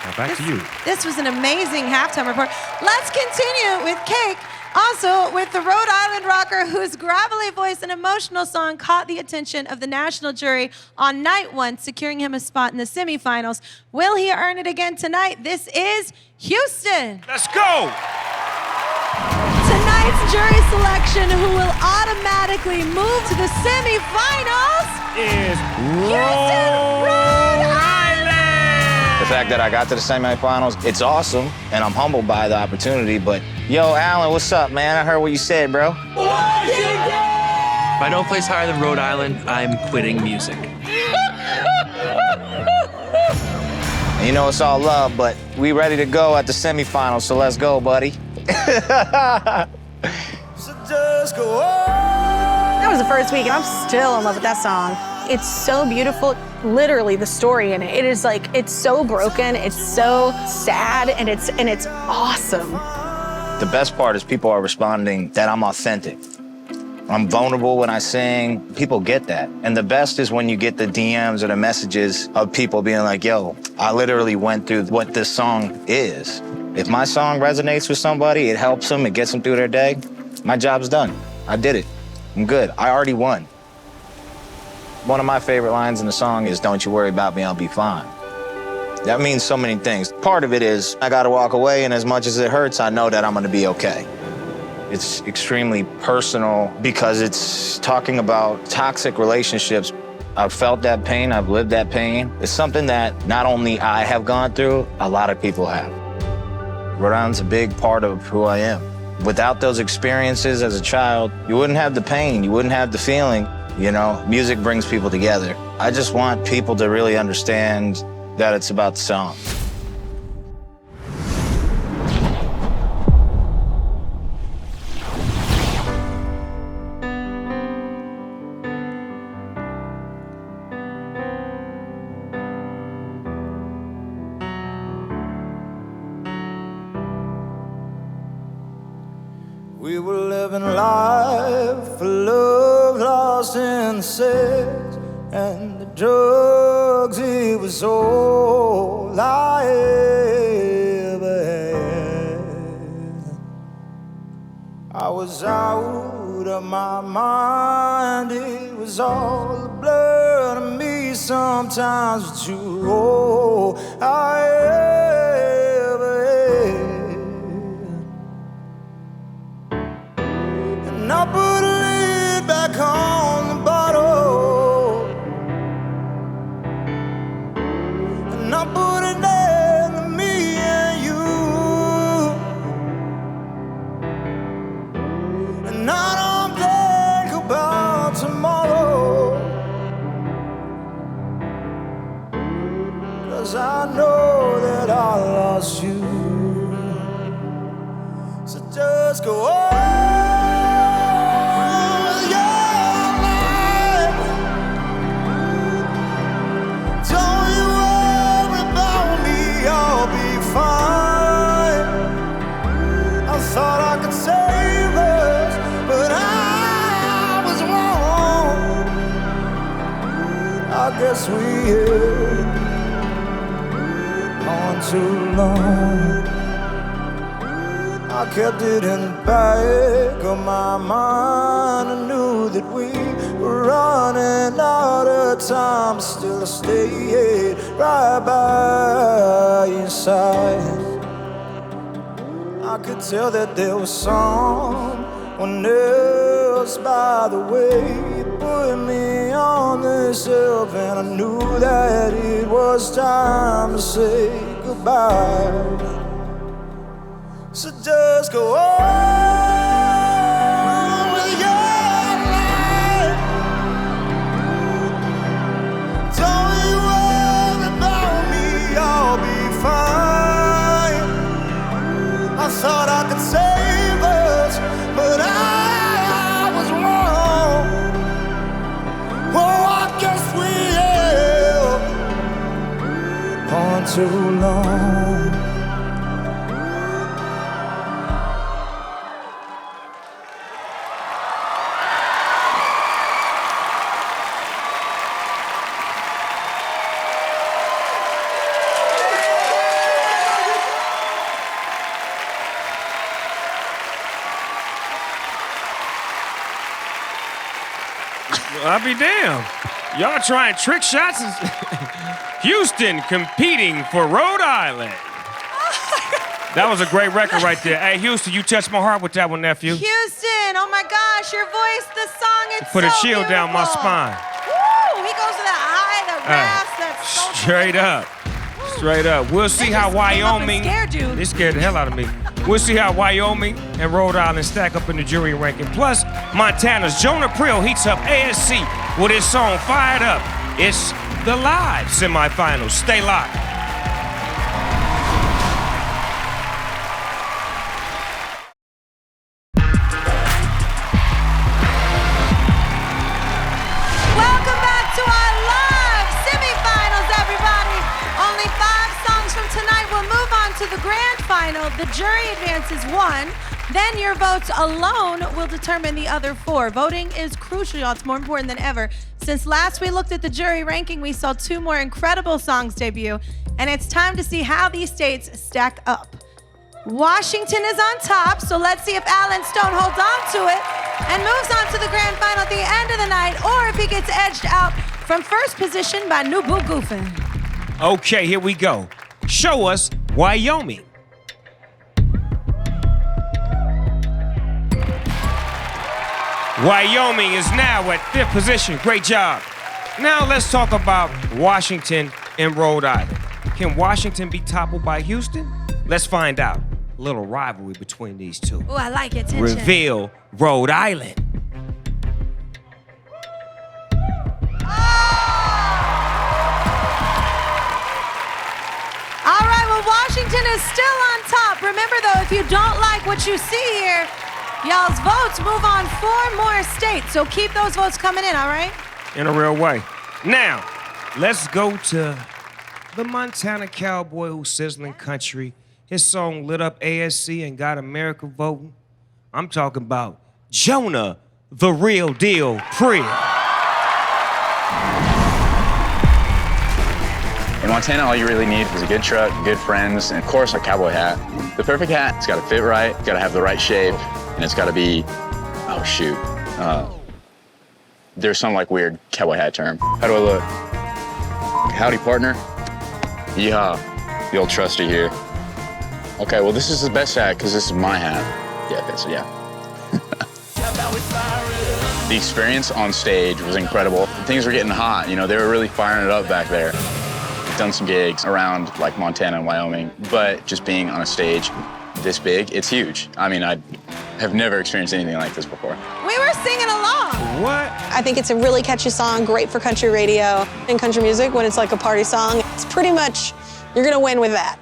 Now back to you. This was an amazing halftime report. Let's continue with Cake. Also with the Rhode Island rocker whose gravelly voice and emotional song caught the attention of the national jury on night one, securing him a spot in the semifinals. Will he earn it again tonight? This is Hueston. Let's go. Tonight's jury selection, who will automatically move to the semifinals, is Hueston, Rhode Island. The fact that I got to the semifinals, it's awesome, and I'm humbled by the opportunity, but yo, Alan, what's up, man? I heard what you said, bro. If I don't place higher than Rhode Island, I'm quitting music. You know it's all love, but we ready to go at the semifinals, so let's go, buddy. That was the first week, and I'm still in love with that song. It's so beautiful. Literally, the story in it. It is like, it's so broken, it's so sad, and it's awesome. The best part is people are responding that I'm authentic. I'm vulnerable when I sing. People get that. And the best is when you get the DMs or the messages of people being like, yo, I literally went through what this song is. If my song resonates with somebody, it helps them, it gets them through their day, my job's done. I did it. I'm good. I already won. One of my favorite lines in the song is, "Don't you worry about me, I'll be fine." That means so many things. Part of it is I gotta walk away, and as much as it hurts, I know that I'm gonna be okay. It's extremely personal because it's talking about toxic relationships. I've felt that pain, I've lived that pain. It's something that not only I have gone through, a lot of people have. Rhode Island's a big part of who I am. Without those experiences as a child, you wouldn't have the pain, you wouldn't have the feeling. You know, music brings people together. I just want people to really understand that it's about the song. We were living life for love, lost in the sex and the drugs. It was all I ever had. I was out of my mind. It was all a blur to me sometimes, but you were all I ever had. And I put a lid back on the bottle, and I put an end to me and you. And I don't think about tomorrow, 'cause I know that I lost you. So just go on. Thought I could save us, but I was wrong. I guess we held on too long. I kept it in the back of my mind. I knew that we were running out of time, but still I stayed right by your side. I could tell that there was someone else by the way you put me on this earth, and I knew that it was time to say goodbye. So just go on with your life. Don't you worry about me, I'll be fine. I thought I could save us, but I was wrong. Oh, I guess we held on too long. I'll be damned. Y'all trying trick shots? Hueston competing for Rhode Island. That was a great record right there. Hey, Hueston, you touched my heart with that one, nephew. Hueston, oh my gosh, your voice, the song, it's Put so a chill down my beautiful. spine. Woo, he goes to the high, the rasp, that's so Straight up. Straight up. We'll see how Wyoming. scared you. They scared the hell out of me. We'll see how Wyoming and Rhode Island stack up in the jury ranking. Plus, Montana's Jonah Prill heats up ASC with his song Fired Up. It's the live semifinals. Stay locked. Welcome back to our live semifinals, everybody. Only 5 songs from tonight will move on to the grand final. The jury advances 1. Then your votes alone will determine the other 4. Voting is crucial, y'all. It's more important than ever. Since last we looked at the jury ranking, we saw 2 more incredible songs debut, and it's time to see how these states stack up. Washington is on top, so let's see if Alan Stone holds on to it and moves on to the grand final at the end of the night, or if he gets edged out from first position by Nubu Goofin. Okay, here we go. Show us Wyoming. Wyoming is now at 5th position. Great job. Now let's talk about Washington and Rhode Island. Can Washington be toppled by Hueston? Let's find out. A little rivalry between these two. Oh, I like it. Tension. Reveal Rhode Island. All right, well, Washington is still on top. Remember, though, if you don't like what you see here, y'all's votes move on 4 more states, so keep those votes coming in, all right? In a real way. Now, let's go to the Montana cowboy who's sizzling country. His song lit up ASC and got America voting. I'm talking about Jonah, the real deal, Prill. In Montana, all you really need is a good truck, good friends, and of course, a cowboy hat. The perfect hat, it's gotta fit right, it's gotta have the right shape, and it's gotta be, oh shoot. There's some like weird cowboy hat term. How do I look? Howdy, partner. Yeehaw, the old trusty here. Okay, well, this is the best hat because this is my hat. Yeah, okay, so yeah. The experience on stage was incredible. Things were getting hot, you know, they were really firing it up back there. I've done some gigs around like Montana and Wyoming, but just being on a stage this big, it's huge. I mean, I have never experienced anything like this before. We were singing along. What? I think it's a really catchy song, great for country radio and country music when it's like a party song. It's pretty much, you're gonna win with that.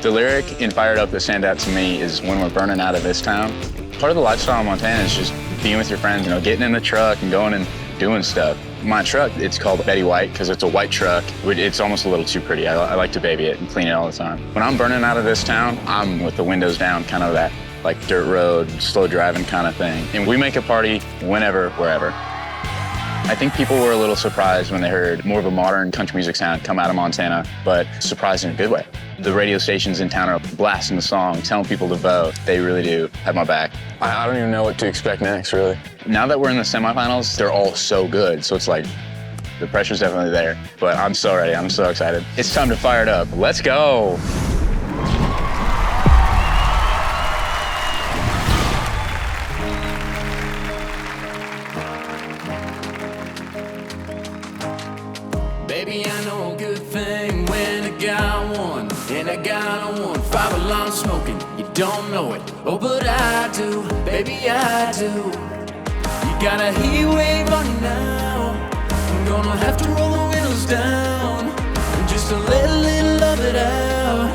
The lyric in Fired Up that stand out to me is when we're burning out of this town. Part of the lifestyle in Montana is just being with your friends, you know, getting in the truck and going and doing stuff. My truck, it's called Betty White because it's a white truck. It's almost a little too pretty. I like to baby it and clean it all the time. When I'm burning out of this town, I'm with the windows down, kind of that like dirt road, slow driving kind of thing. And we make a party whenever, wherever. I think people were a little surprised when they heard more of a modern country music sound come out of Montana, but surprised in a good way. The radio stations in town are blasting the song, telling people to vote. They really do have my back. I don't even know what to expect next, really. Now that we're in the semifinals, they're all so good, so it's like, the pressure's definitely there. But I'm so ready, I'm so excited. It's time to fire it up. Let's go. Baby, I know a good thing when I got one, and I got on 5 alarms smoking. You don't know it, oh, but I do, baby, I do. You got a heat wave on you now. I'm gonna have to roll the windows down just to let a little of it out.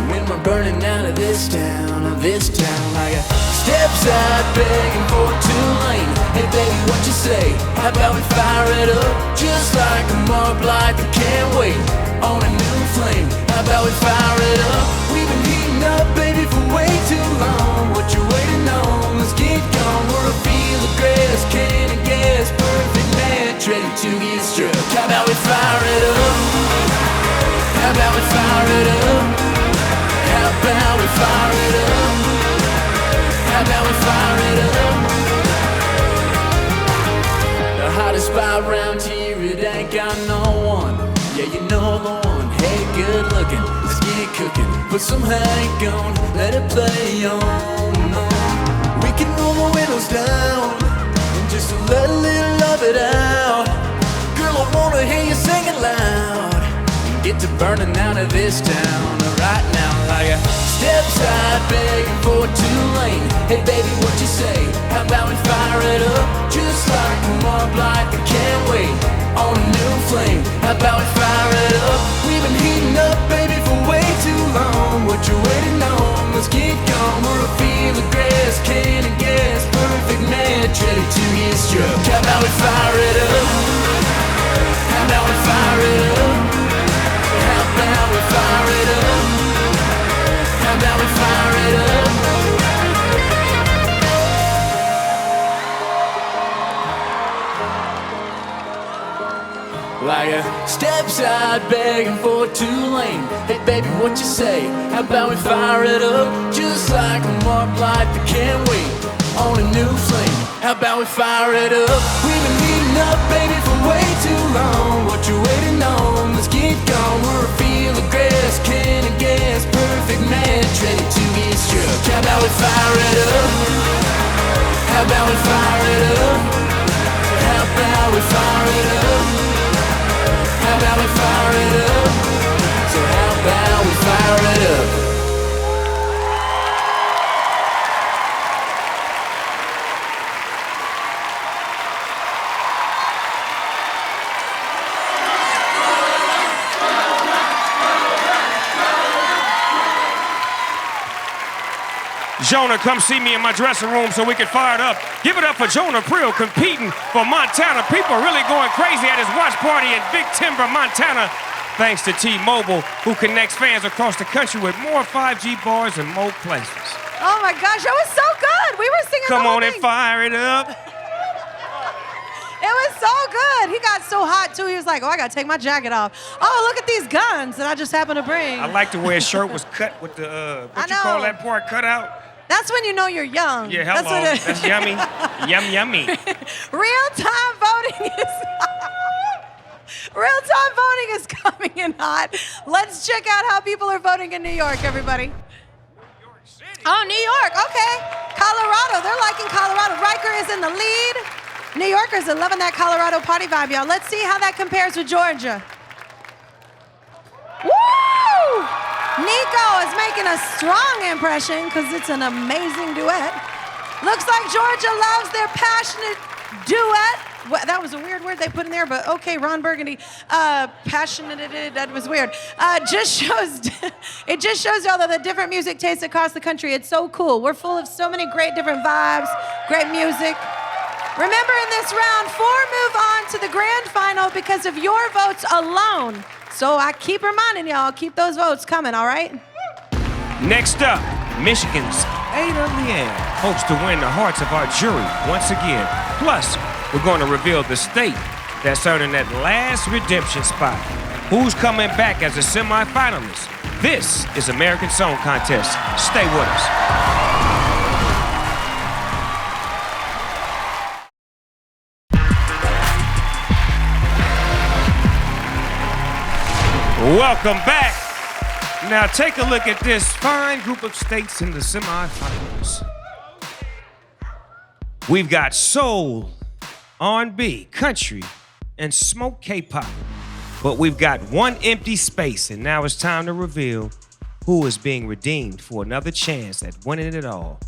When we're burning out of this town, like a steps out begging for a 2-lane. Hey baby, what you say? How about we fire it up just like a mob light that can't wait on a new flame? How about we fire it up? We've been heating up, baby, for way too long. What you waiting on? Let's get gone. We're a field of grass, can of gas, perfect match, ready to get struck. How about we fire it up? How about we fire it up? How about we fire it up? How about we fire it up? The hottest spot around here, it ain't got no one. Yeah, you know the one. Hey, good looking, let's get cooking. Put some Hank on, let it play on. We can roll the windows down and just let a little of it out. Girl, I wanna hear you singing loud. Get to burning out of this town right now. Like a steps out begging for a 2-lane. Hey baby, what you say? How about we fire it up just like a mob light that can't wait on a new flame? How about we fire it up? We've been heating up, baby, for way too long. What you waiting on? Let's get gone. We're a field of grass, can of gas, perfect match, ready to get struck. How about we fire it up? How about we fire it up? How about we fire it up? How about we fire it up? Like a stepside begging for a two-lane. Hey baby, what you say? How about we fire it up? Just like a mark light that can't wait on a new flame. How about we fire it up? We've been heating up, baby, for way too long. What you waiting on? Let's get gone. We're a field of grass, can of gas, perfect match, ready to get struck. How about we fire it up? How about we fire it up? How about we fire it up? How about we fire it up? So how about we fire it up? Jonah, come see me in my dressing room so we can fire it up. Give it up for Jonah Prill competing for Montana. People are really going crazy at his watch party in Big Timber, Montana. Thanks to T-Mobile, who connects fans across the country with more 5G bars in more places. Oh my gosh, that was so good. We were singing Come the whole on and thing. fire it up. It was so good. He got so hot too. He was like, oh, I gotta take my jacket off. Oh, look at these guns that I just happened to bring. I like the way his shirt was cut with the, what I you call know. that part cut out? That's when you know you're young. Yeah, hello. That's yummy. Yummy. Real-time voting is real-time voting is coming in hot. Let's check out how people are voting in New York, everybody. Oh, New York, okay. Colorado, they're liking Colorado. Riker is in the lead. New Yorkers are loving that Colorado party vibe, y'all. Let's see how that compares with Georgia. Woo! Nico is making a strong impression because it's an amazing duet. Looks like Georgia loves their passionate duet. Well, that was a weird word they put in there, but okay, Ron Burgundy. Passionate, that was weird. It just shows y'all that the different music tastes across the country. It's so cool. We're full of so many great different vibes, great music. Remember, in this round, 4 move on to the grand final because of your votes alone. So I keep reminding y'all, keep those votes coming, all right? Next up, Michigan's LeAnn hopes to win the hearts of our jury once again. Plus, we're going to reveal the state that's earning that last redemption spot. Who's coming back as a semifinalist? This is American Song Contest. Stay with us. Welcome back. Now take a look at this fine group of states in the semifinals. We've got soul, R&B, country, and smoke K-pop. But we've got one empty space, and now it's time to reveal who is being redeemed for another chance at winning it all.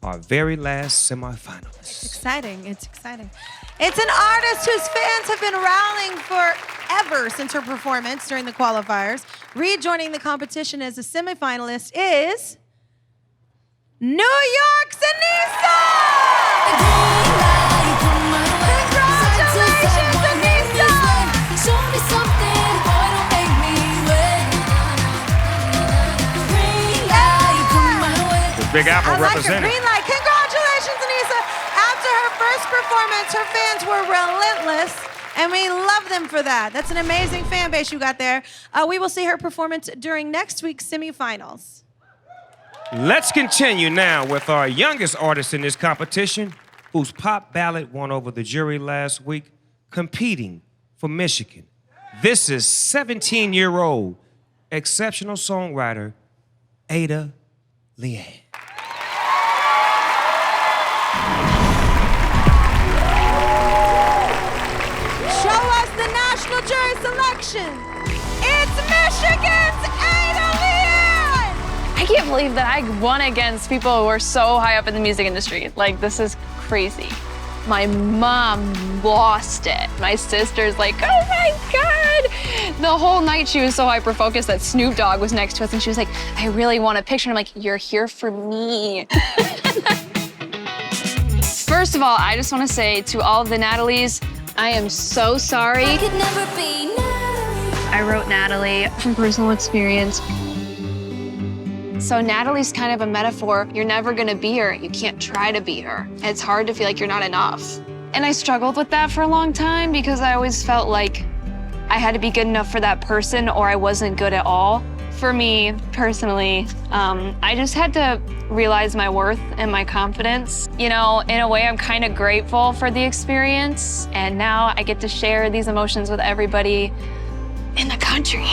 Our very last semifinalist. It's exciting, it's exciting. It's an artist whose fans have been rallying forever since her performance during the qualifiers. Rejoining the competition as a semifinalist is New York's Anissa! Congratulations, Anissa! Show me something, boy, don't make me wait. Green light, come my way. The Big Apple I like her representing. green light. Congratulations, Anissa! After her first performance, her fans were relentless, and we love them for that. That's an amazing fan base you got there. We will see her performance during next week's semifinals. Let's continue now with our youngest artist in this competition, whose pop ballad won over the jury last week, competing for Michigan. This is 17-year-old exceptional songwriter, LeAnn. Show us the national jury selection. It's Michigan's LeAnn! I can't believe that I won against people who are so high up in the music industry. Like, this is crazy. My mom lost it. My sister's like, oh my God. The whole night she was so hyper-focused that Snoop Dogg was next to us and she was like, I really want a picture. And I'm like, you're here for me. First of all, I just want to say to all of the Natalies, I am so sorry. I could never be Natalie. I wrote Natalie from personal experience. So Natalie's kind of a metaphor. You're never gonna be her. You can't try to be her. It's hard to feel like you're not enough. And I struggled with that for a long time because I always felt like I had to be good enough for that person or I wasn't good at all. For me, personally, I just had to realize my worth and my confidence. You know, in a way, I'm kind of grateful for the experience, and now I get to share these emotions with everybody in the country.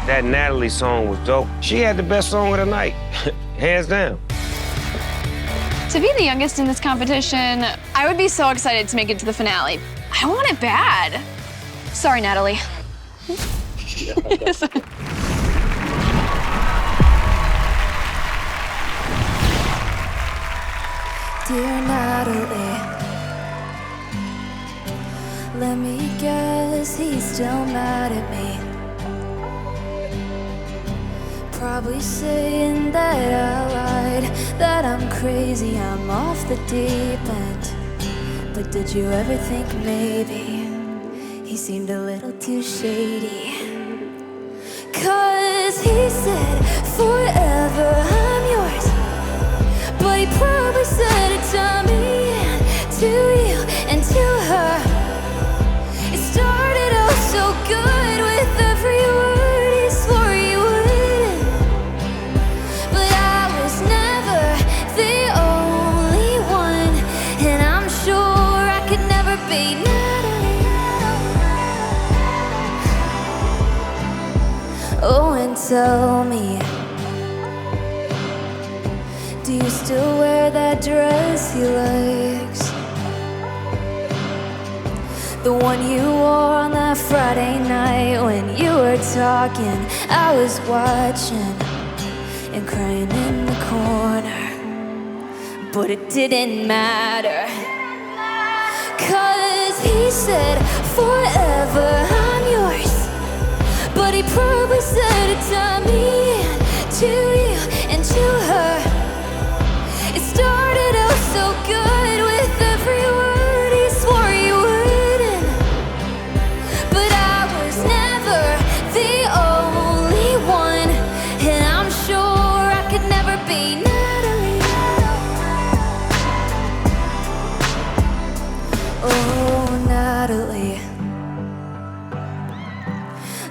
That Natalie song was dope. She had the best song of the night, hands down. To be the youngest in this competition, I would be so excited to make it to the finale. I want it bad. Sorry, Natalie. Dear Natalie, let me guess, he's still mad at me. Probably saying that I lied, that I'm crazy, I'm off the deep end. But did you ever think maybe he seemed a little too shady? 'Cause he said forever I'm yours, but he probably said it to me and to you and to her. It started off so good with every word he swore he wouldn't, but I was never the only one, and I'm sure I could never be Natalie. Oh, and tell me, do you still wear that dress he likes? The one you wore on that Friday night when you were talking, I was watching and crying in the corner. But it didn't matter, 'cause he said forever I'm yours, but he probably said it to me and to you and to her. It started out so good with every word he swore he wouldn't, but I was never the only one, and I'm sure I could never be Natalie. Oh, Natalie,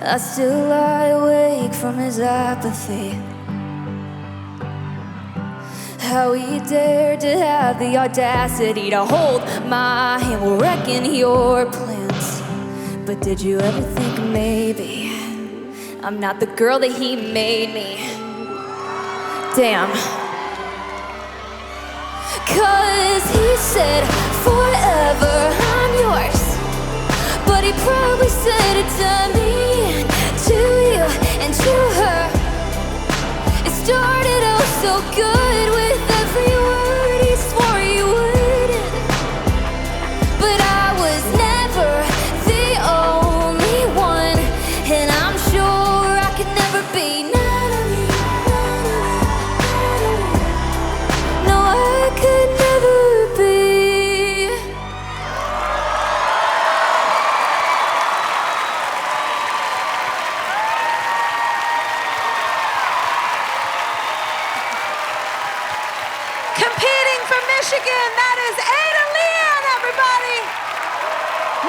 I still lie awake from his apathy. How he dared to have the audacity to hold my hand while wrecking your plans. But did you ever think maybe I'm not the girl that he made me? Damn. 'Cause he said forever I'm yours, but he probably said it to me and to you and to her. It started out so good with every word he swore he wouldn't, but I was never the only one, and I'm sure I could never be Natalie. No, I could never be. Competing from Michigan, that is LeAnn, everybody.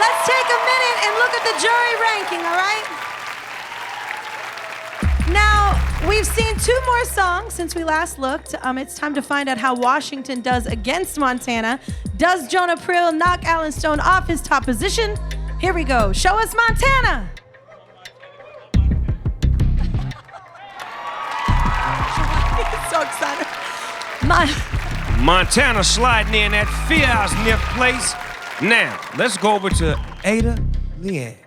Let's take a minute and look at the jury ranking, all right? Now, we've seen 2 more songs since we last looked. It's time to find out how Washington does against Montana. Does Jonah Prill knock Alan Stone off his top position? Here we go. Show us Montana. So excited. Montana sliding in at Fierce Nip Place. Now, let's go over to LeAnn.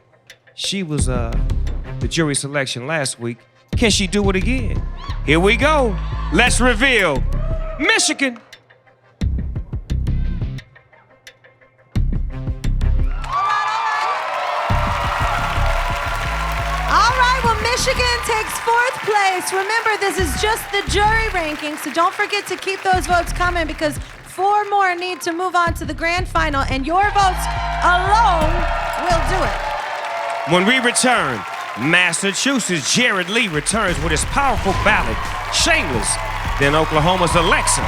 She was the jury selection last week. Can she do it again? Here we go. Let's reveal Michigan. All right, well, Michigan takes 4th place. Remember, this is just the jury ranking, so don't forget to keep those votes coming because 4 more need to move on to the grand final, and your votes alone will do it. When we return, Massachusetts' Jared Lee returns with his powerful ballad, Shameless. Then Oklahoma's Alexa.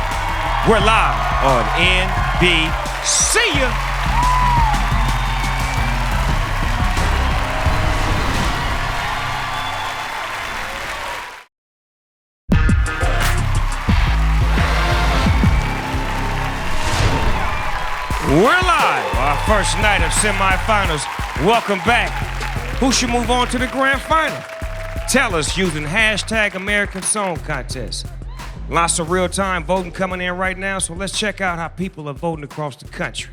We're live on NBC. See ya. We're live. Our first night of semifinals. Welcome back. Who should move on to the grand final? Tell us using hashtag American Song Contest. Lots of real-time voting coming in right now, so let's check out how people are voting across the country.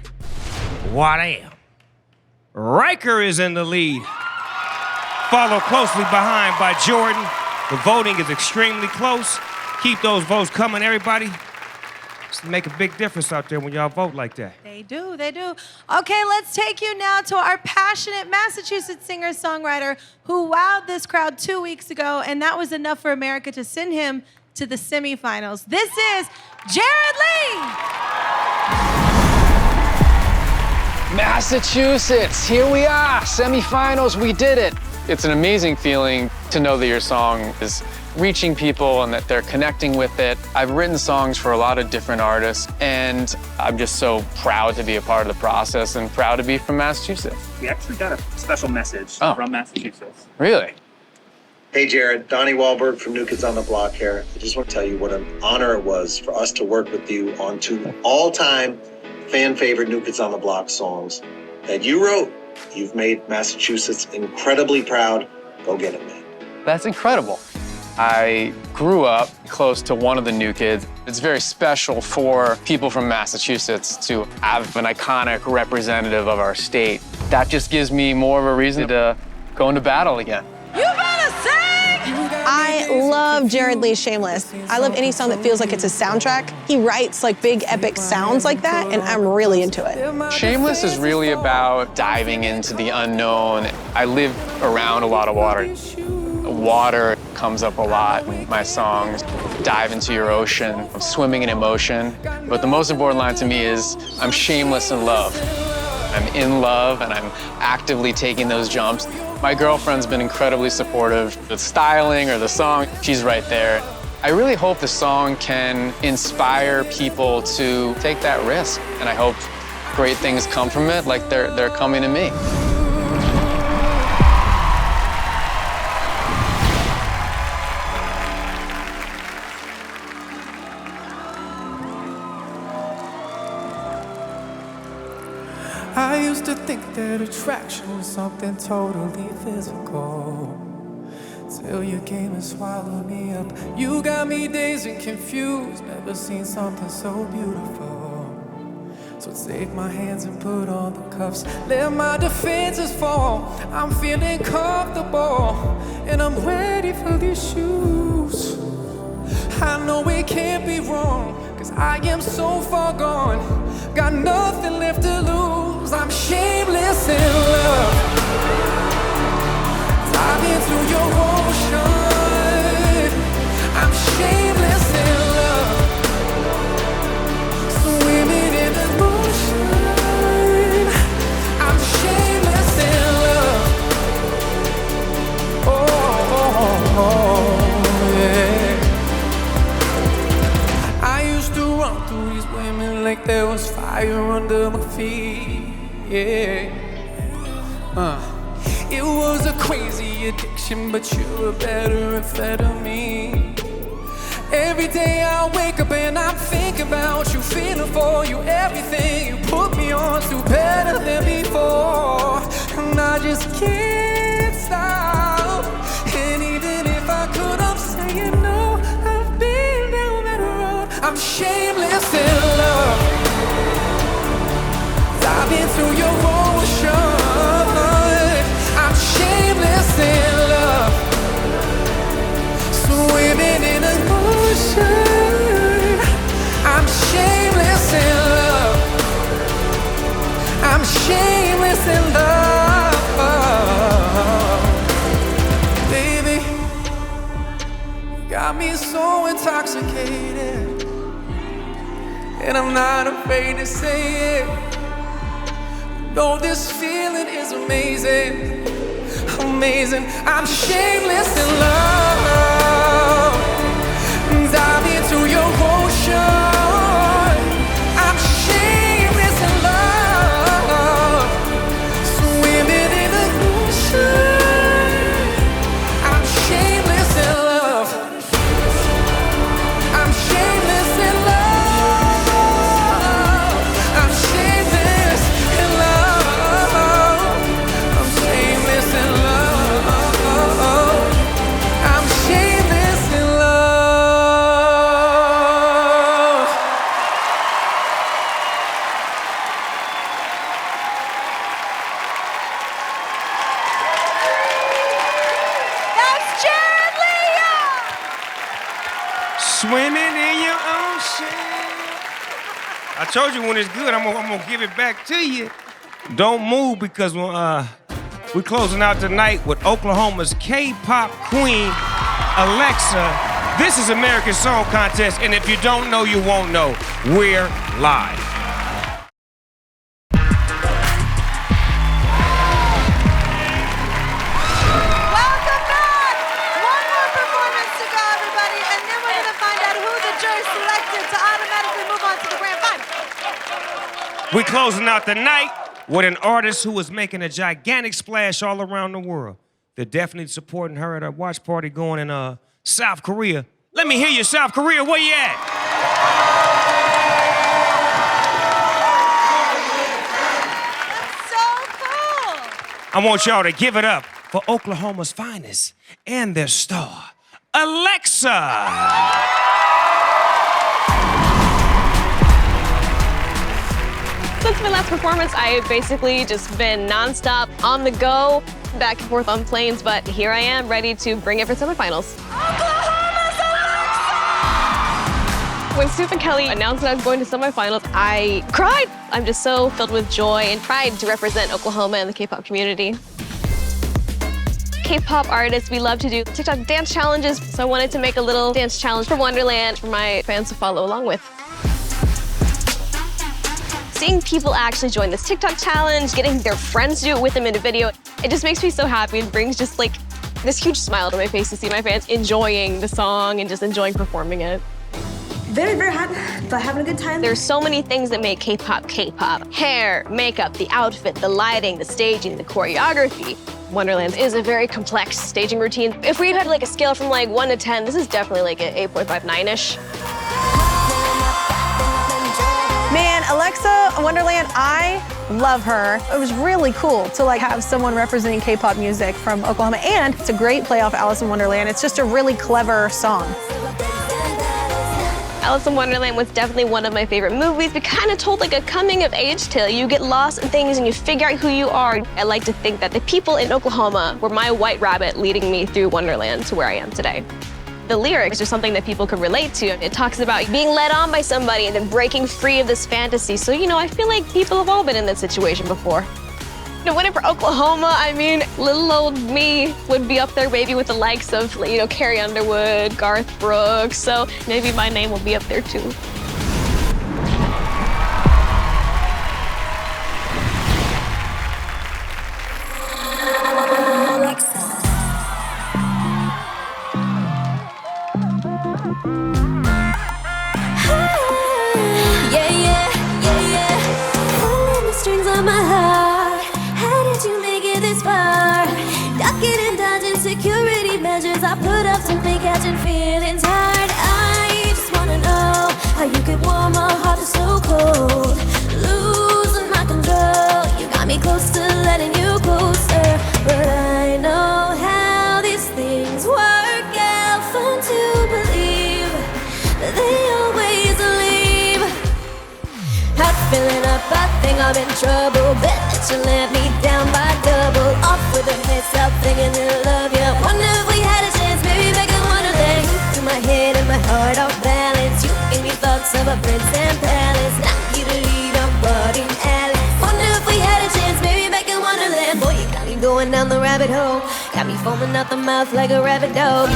What-am. Riker is in the lead, followed closely behind by Jordan. The voting is extremely close. Keep those votes coming, everybody. It's make a big difference out there when y'all vote like that. They do, they do. Okay, let's take you now to our passionate Massachusetts singer-songwriter who wowed this crowd 2 weeks ago, and that was enough for America to send him to the semifinals. This is Jared Lee. Massachusetts, here we are, semifinals, we did it. It's an amazing feeling to know that your song is reaching people and that they're connecting with it. I've written songs for a lot of different artists, and I'm just so proud to be a part of the process and proud to be from Massachusetts. We actually got a special message from Massachusetts. Really? Hey Jared, Donnie Wahlberg from New Kids on the Block here. I just want to tell you what an honor it was for us to work with you on 2 all-time fan favorite New Kids on the Block songs that you wrote. You've made Massachusetts incredibly proud. Go get it, man. That's incredible. I grew up close to one of the New Kids. It's very special for people from Massachusetts to have an iconic representative of our state. That just gives me more of a reason to go into battle again. You better sing! I love Jared Lee's Shameless. I love any song that feels like it's a soundtrack. He writes like big epic sounds like that, and I'm really into it. Shameless is really about diving into the unknown. I live around a lot of water. Water comes up a lot in my songs. Dive into your ocean, I'm swimming in emotion. But the most important line to me is, I'm shameless in love. I'm in love and I'm actively taking those jumps. My girlfriend's been incredibly supportive. The styling or the song, she's right there. I really hope the song can inspire people to take that risk. And I hope great things come from it like they're coming to me. I used to think that attraction was something totally physical, till you came and swallowed me up. You got me dazed and confused, never seen something so beautiful. So take my hands and put on the cuffs, let my defenses fall. I'm feeling comfortable and I'm ready for these shoes. I know it can't be wrong, 'cause I am so far gone. Got nothing left to lose. I'm shameless in love. Diving through your ocean. I'm shameless in love. Swimming in emotion. I'm shameless in love. Oh, yeah. I used to run through these women like there was fire under my feet, yeah. It was a crazy addiction, but you're a better amphetamine. Every day I wake up and I think about you, feeling for you. Everything you put me on to better than before, and I just can't stop. And even if I could, I'm saying no. I've been down that road. I'm shameless in love. Diving through your ocean. I'm shameless in love. Swimming in emotion. I'm shameless in love. I'm shameless in love. Baby, you got me so intoxicated, and I'm not afraid to say it. No, this feeling is amazing, amazing. I'm shameless in love. Dive into your ocean. I'm shameless in love. swimming in your ocean. I told you when it's good, I'm gonna give it back to you. Don't move because we're closing out tonight with Oklahoma's K-pop queen, Alexa. This is American Song Contest, and if you don't know, you won't know. We're live. Welcome back! One more performance to go, everybody, and then we're gonna find out who the jury selected to automatically move on to the grand final. We're closing out the night with an artist who is making a gigantic splash all around the world. They're definitely supporting her at a watch party going in South Korea. Let me hear you, South Korea, where you at? So cool! I want y'all to give it up for Oklahoma's finest and their star, Alexa. Since my last performance, I've basically just been nonstop on the go, back and forth on planes, but here I am, ready to bring it for semifinals. When Snoop and Kelly announced that I was going to semifinals, I cried. I'm just so filled with joy and pride to represent Oklahoma and the K-pop community. K-pop artists, we love to do TikTok dance challenges, so I wanted to make a little dance challenge for Wonderland for my fans to follow along with. Seeing people actually join this TikTok challenge, getting their friends to do it with them in a video, it just makes me so happy. It brings just like this huge smile to my face to see my fans enjoying the song and just enjoying performing it. Very, very hot, but having a good time. There's so many things that make K-pop K-pop. Hair, makeup, the outfit, the lighting, the staging, the choreography. Wonderland is a very complex staging routine. If we had like a scale from like 1 to 10, this is definitely like an 8.5, 9-ish. Man, Alexa, Wonderland, I love her. It was really cool to like have someone representing K-pop music from Oklahoma, and it's a great play off Alice in Wonderland. It's just a really clever song. Alice in Wonderland was definitely one of my favorite movies. We kind of told like a coming-of-age tale. You get lost in things and you figure out who you are. I like to think that the people in Oklahoma were my white rabbit leading me through Wonderland to where I am today. The lyrics are something that people could relate to. It talks about being led on by somebody and then breaking free of this fantasy. So, you know, I feel like people have all been in that situation before. To win it for Oklahoma, I mean, little old me would be up there maybe with the likes of, you know, Carrie Underwood, Garth Brooks, so maybe my name will be up there too. Yeah, yeah, yeah, yeah. Pulling the strings on my heart. How did you make it this far? Ducking and dodging security measures I put up to make catching feelings hard. I just wanna know how you could warm my heart that's so cold. Losing my control, you got me close to letting you closer. But I know how these things work out. Fun to believe that they always leave. Heart filling up, I think I'm in trouble. Bet that you let me down by double. Off with a heads up, thinking they'll love you. Wonder if we had a chance, maybe back in Wonderland. To my head and my heart off balance. You gave me thoughts of a prince and palace. Not you to lead a body alley. Wonder if we had a chance, maybe back in Wonderland. Boy, you got me going down the rabbit hole. Got me foaming out the mouth like a rabbit dog.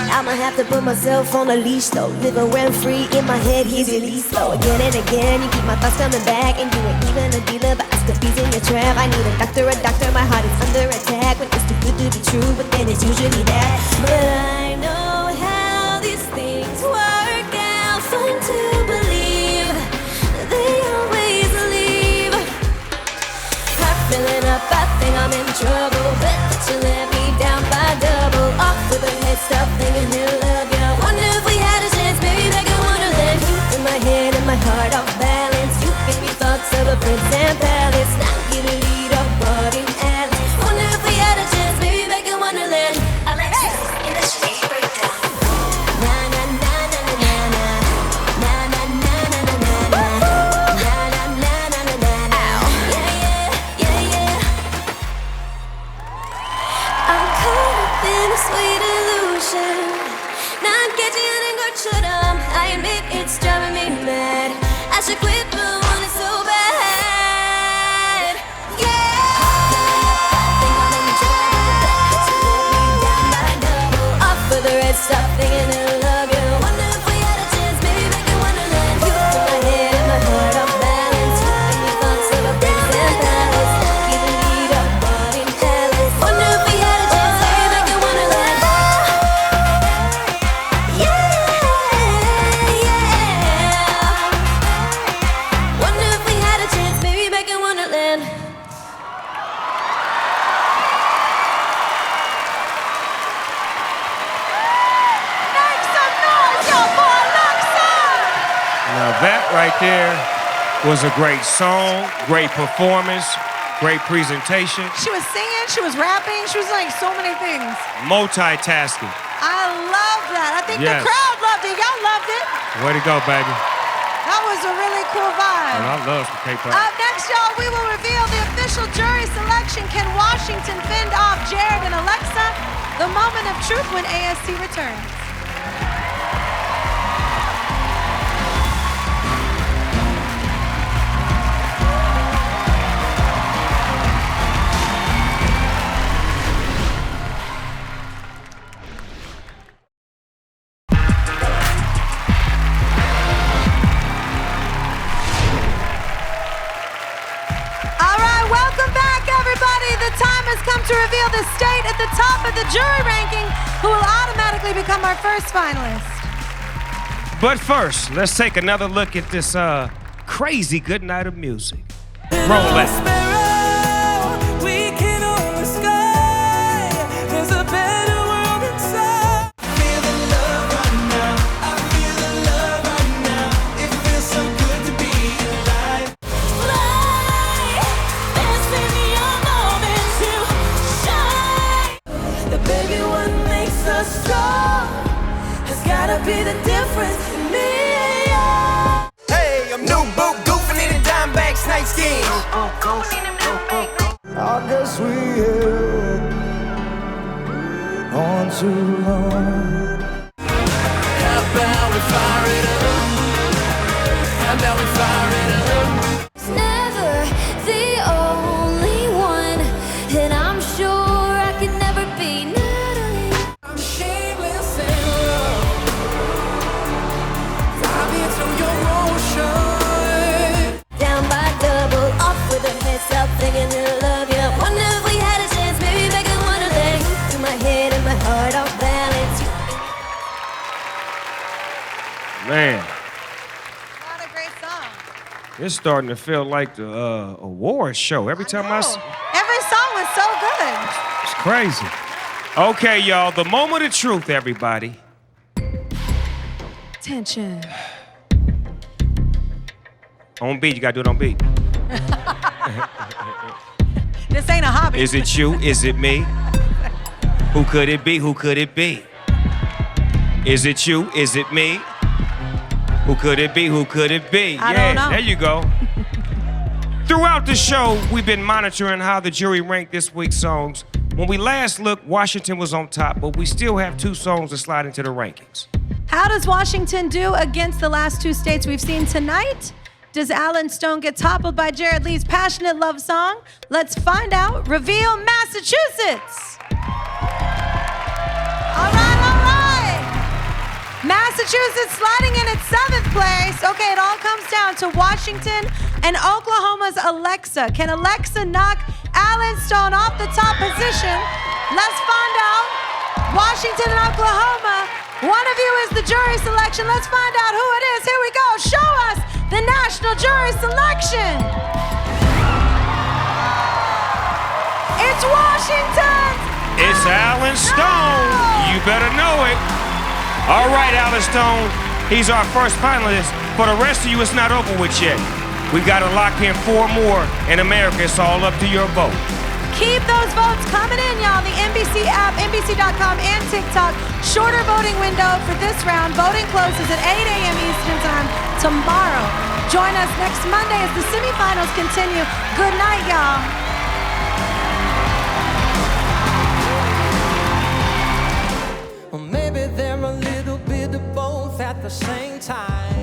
I'ma have to put myself on a leash though. Living rent free in my head, here's your lease though. Again and again, you keep my thoughts coming back. And you ain't even a dealer, but I still bees in your trap. I need a doctor, my heart is under attack. When it's too good to be true, but then it's usually that. But I know how these things work out. Fun to believe that they always leave. Heart filling up, I think I'm in trouble. Bet that you let me down by double. Off with a head stop, thinking he'll love you. Wonder if we had a chance, maybe back in Wonderland. You in my head and my heart off balance. You gave me thoughts of a prince and palace. Not you to lead a body alley. Wonder if we had a chance, maybe back in Wonderland. Alexa, in the street breakdown. Na na na na na na na. Na na na na na na na. Na na na na na na na. Yeah yeah yeah yeah. I'm caught up in a sweet illusion. Not catching it and word should I admit it's driving me mad. I should quit, but I want it so bad. Yeah. Think I'll enjoy that. To let me down by double. Off for the red, stop thinking I love you. Wonder if we had a chance, maybe make it Wonderland. You put my head and my heart off balance. Give me thoughts of a prince and palace. Keeping me up, but in palace. Wonder if we had a chance, maybe make it Wonderland. Wonder if we had a chance, maybe back in Wonderland. Make some noise, yo, for Alexa! Now that right there was a great song, great performance, great presentation, She was singing, she was rapping, she was like so many things. multitasking. I love that. I think Yes. the crowd loved it. Y'all loved it. Way to go, baby. That was a really cool vibe. And I love some K-pop. Up next, y'all, we will reveal the official jury selection. Can Washington fend off Jared and Alexa? The moment of truth when AST returns. All right, welcome back, everybody. The time has come to reveal the state at the top of the jury ranking, who will automatically become our first finalist. But first, let's take another look at this crazy good night of music. Roll that. We can own the sky. There's a better world inside. Feel the love right now. I feel the love right now. It feels so good to be alive. There's in your moment to shine. The baby, what makes us strong has gotta be the difference in me and you. Hey, I'm new boot, goofing in a dime bag snake skin. I guess we held on too long. How about we fire it up? How about we fire it up? It's never the only one, and I'm sure I can never be Natalie. I'm shameless and raw. Dive into your ocean. Down by double, off with a head, stop thinking I love you. Wonder if we had a chance, maybe back in Wonderland. To my head and my heart off balance. Man, What a great song. it's starting to feel like the awards show. Every time I see, Every song was so good. it's crazy. Okay, y'all, the moment of truth, everybody. Tension. On beat, you gotta do it on beat. This ain't a hobby. Is it you? Is it me? Who could it be? Who could it be? Is it you? Is it me? Who could it be? Who could it be? I Yeah, don't know. there you go. Throughout the show, we've been monitoring how the jury ranked this week's songs. When we last looked, Washington was on top, but we still have 2 songs to slide into the rankings. How does Washington do against the last 2 states we've seen tonight? Does Alan Stone get toppled by Jared Lee's passionate love song? Let's find out. Reveal Massachusetts. All right, all right. Massachusetts sliding in at 7th place. Okay, it all comes down to Washington and Oklahoma's Alexa. Can Alexa knock Alan Stone off the top position? Let's find out. Washington and Oklahoma. One of you is the jury selection. Let's find out who it is. Here we go. Show us the national jury selection. It's Washington. It's Alan Stone. You better know it. All right, Alan Stone. He's our first finalist. For the rest of you, it's not over with yet. We got to lock in 4 more in America. It's all up to your vote. Keep those votes coming in, y'all. The NBC app, NBC.com, and TikTok. Shorter voting window for this round. Voting closes at 8 a.m. Eastern Time tomorrow. Join us next Monday as the semifinals continue. Good night, y'all. Well, maybe they're a little bit of both. the same time.